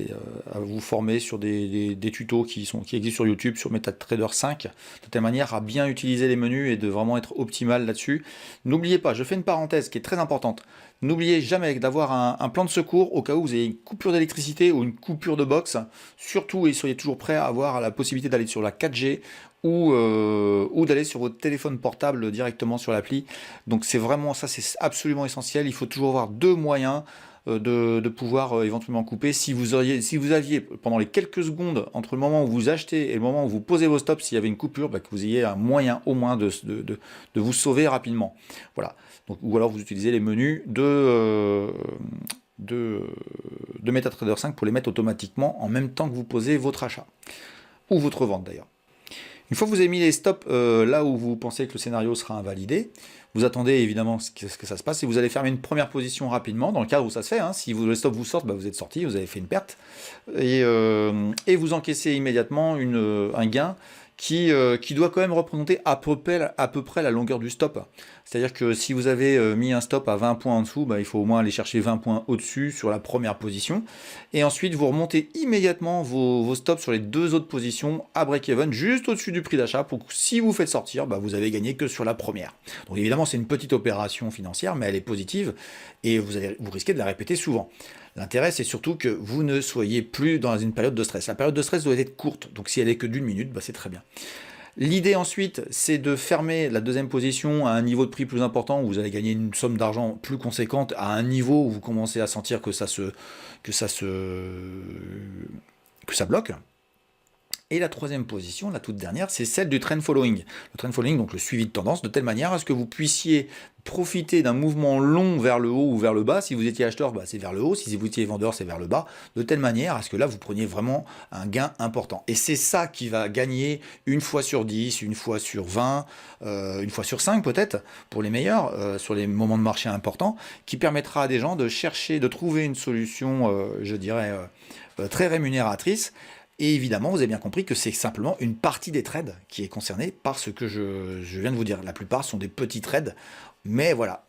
à vous former sur des tutos qui existent sur YouTube, sur MetaTrader 5, de telle manière à bien utiliser les menus et de vraiment être optimal là-dessus. N'oubliez pas, je fais une parenthèse qui est très importante. N'oubliez jamais d'avoir un plan de secours au cas où vous avez une coupure d'électricité ou une coupure de box. Surtout, et soyez toujours prêts à avoir la possibilité d'aller sur la 4G ou d'aller sur votre téléphone portable directement sur l'appli. Donc c'est vraiment ça, c'est absolument essentiel. Il faut toujours avoir deux moyens de pouvoir éventuellement couper. Si vous aviez pendant les quelques secondes entre le moment où vous achetez et le moment où vous posez vos stops, s'il y avait une coupure, bah, que vous ayez un moyen au moins de vous sauver rapidement. Voilà. Donc, ou alors vous utilisez les menus de MetaTrader 5 pour les mettre automatiquement en même temps que vous posez votre achat. Ou votre vente d'ailleurs. Une fois que vous avez mis les stops là où vous pensez que le scénario sera invalidé, vous attendez évidemment ce que ça se passe et vous allez fermer une première position rapidement, dans le cadre où ça se fait. Hein. Si les stops vous sortent, bah, vous êtes sorti, vous avez fait une perte. Et vous encaissez immédiatement un gain qui doit quand même représenter à peu près la longueur du stop. C'est-à-dire que si vous avez mis un stop à 20 points en dessous, bah, il faut au moins aller chercher 20 points au-dessus sur la première position. Et ensuite, vous remontez immédiatement vos stops sur les deux autres positions à break-even, juste au-dessus du prix d'achat, pour que si vous faites sortir, bah, vous avez gagné que sur la première. Donc évidemment, c'est une petite opération financière, mais elle est positive et vous risquez de la répéter souvent. L'intérêt, c'est surtout que vous ne soyez plus dans une période de stress. La période de stress doit être courte, donc si elle est que d'une minute, bah, c'est très bien. L'idée ensuite, c'est de fermer la deuxième position à un niveau de prix plus important, où vous allez gagner une somme d'argent plus conséquente, à un niveau où vous commencez à sentir que ça bloque. Et la troisième position, la toute dernière, c'est celle du trend following. Le trend following, donc le suivi de tendance, de telle manière à ce que vous puissiez profiter d'un mouvement long vers le haut ou vers le bas. Si vous étiez acheteur, bah, c'est vers le haut. Si vous étiez vendeur, c'est vers le bas. De telle manière à ce que là, vous preniez vraiment un gain important. Et c'est ça qui va gagner une fois sur 10, une fois sur 20, une fois sur 5 peut-être, pour les meilleurs, sur les moments de marché importants, qui permettra à des gens de chercher, de trouver une solution, je dirais, très rémunératrice. Et évidemment, vous avez bien compris que c'est simplement une partie des trades qui est concernée par ce que je viens de vous dire. La plupart sont des petits trades, mais voilà.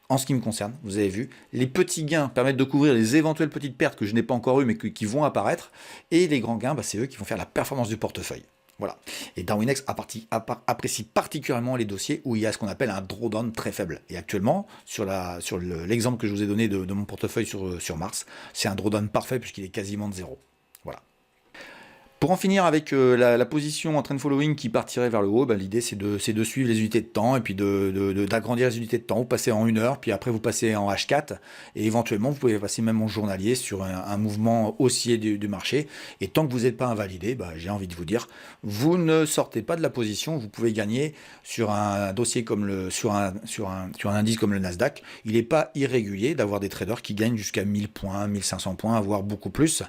En ce qui me concerne, vous avez vu, les petits gains permettent de couvrir les éventuelles petites pertes que je n'ai pas encore eues, mais qui vont apparaître. Et les grands gains, bah, c'est eux qui vont faire la performance du portefeuille. Voilà. Et Darwinex apprécie particulièrement les dossiers où il y a ce qu'on appelle un drawdown très faible. Et actuellement, sur l'exemple que je vous ai donné de mon portefeuille sur Mars, c'est un drawdown parfait puisqu'il est quasiment de zéro. Voilà. Pour en finir avec la position en trend following qui partirait vers le haut, bah, l'idée c'est de suivre les unités de temps et puis d'agrandir les unités de temps. Vous passez en 1 heure, puis après vous passez en H4 et éventuellement vous pouvez passer même en journalier sur un mouvement haussier du marché. Et tant que vous n'êtes pas invalidé, bah, j'ai envie de vous dire, vous ne sortez pas de la position. Vous pouvez gagner sur un dossier comme sur un indice comme le Nasdaq. Il n'est pas irrégulier d'avoir des traders qui gagnent jusqu'à 1000 points, 1500 points, voire beaucoup plus.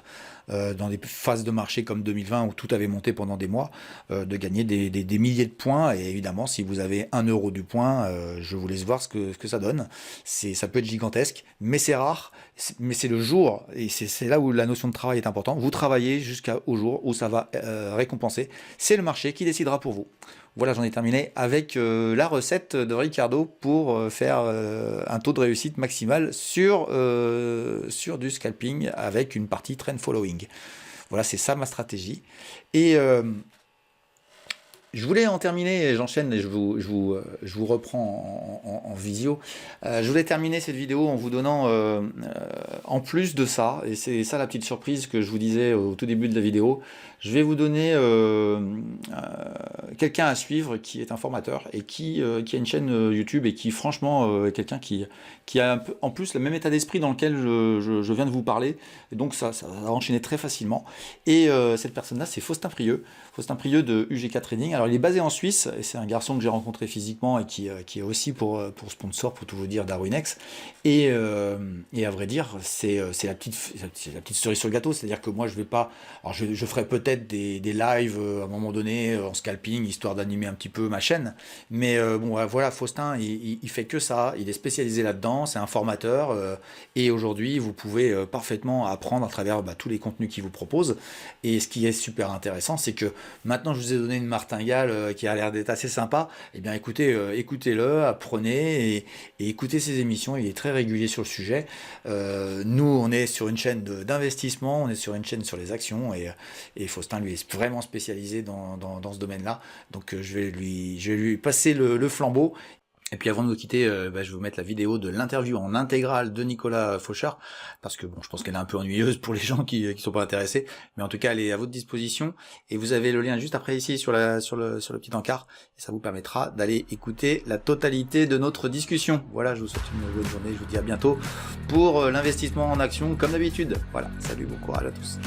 Dans des phases de marché comme 2020 où tout avait monté pendant des mois, de gagner des milliers de points. Et évidemment, si vous avez 1 euro du point, je vous laisse voir ce que ça donne. Ça peut être gigantesque, mais c'est rare. Mais c'est le jour, et c'est là où la notion de travail est importante. Vous travaillez jusqu'au jour où ça va récompenser. C'est le marché qui décidera pour vous. Voilà, j'en ai terminé avec la recette de Ricardo pour faire un taux de réussite maximal sur du scalping avec une partie trend following. Voilà, c'est ça ma stratégie. Et je voulais en terminer, j'enchaîne et je vous reprends en visio. Je voulais terminer cette vidéo en vous donnant, en plus de ça, et c'est ça la petite surprise que je vous disais au tout début de la vidéo, je vais vous donner quelqu'un à suivre qui est un formateur et qui a une chaîne YouTube et qui franchement est quelqu'un qui a un peu, en plus le même état d'esprit dans lequel je viens de vous parler, et donc ça va enchaîner très facilement. Et cette personne-là, c'est Faustin Prieux de UGK Trading. Alors il est basé en Suisse et c'est un garçon que j'ai rencontré physiquement et qui est aussi pour sponsor, pour tout vous dire, Darwinex. Et à vrai dire, c'est la petite cerise sur le gâteau, c'est-à-dire que moi je vais pas, alors je ferai peut-être des lives à un moment donné en scalping, histoire d'animer un petit peu ma chaîne, mais bon voilà, Faustin il fait que ça, il est spécialisé là-dedans, c'est un formateur, et aujourd'hui vous pouvez parfaitement apprendre à travers tous les contenus qu'il vous propose. Et ce qui est super intéressant, c'est que maintenant je vous ai donné une martingale social qui a l'air d'être assez sympa, eh bien écoutez, écoutez-le, apprenez et écoutez ses émissions, il est très régulier sur le sujet. Nous, on est sur une chaîne d'investissement, on est sur une chaîne sur les actions et Faustin, lui, est vraiment spécialisé dans ce domaine-là. Donc je vais lui passer le flambeau. Et puis avant de nous quitter, je vais vous mettre la vidéo de l'interview en intégrale de Nicolas Fauchard, parce que bon, je pense qu'elle est un peu ennuyeuse pour les gens qui sont pas intéressés, mais en tout cas elle est à votre disposition, et vous avez le lien juste après ici sur le petit encart, et ça vous permettra d'aller écouter la totalité de notre discussion. Voilà, je vous souhaite une bonne journée, je vous dis à bientôt pour l'investissement en action comme d'habitude. Voilà, salut, bon courage à tous.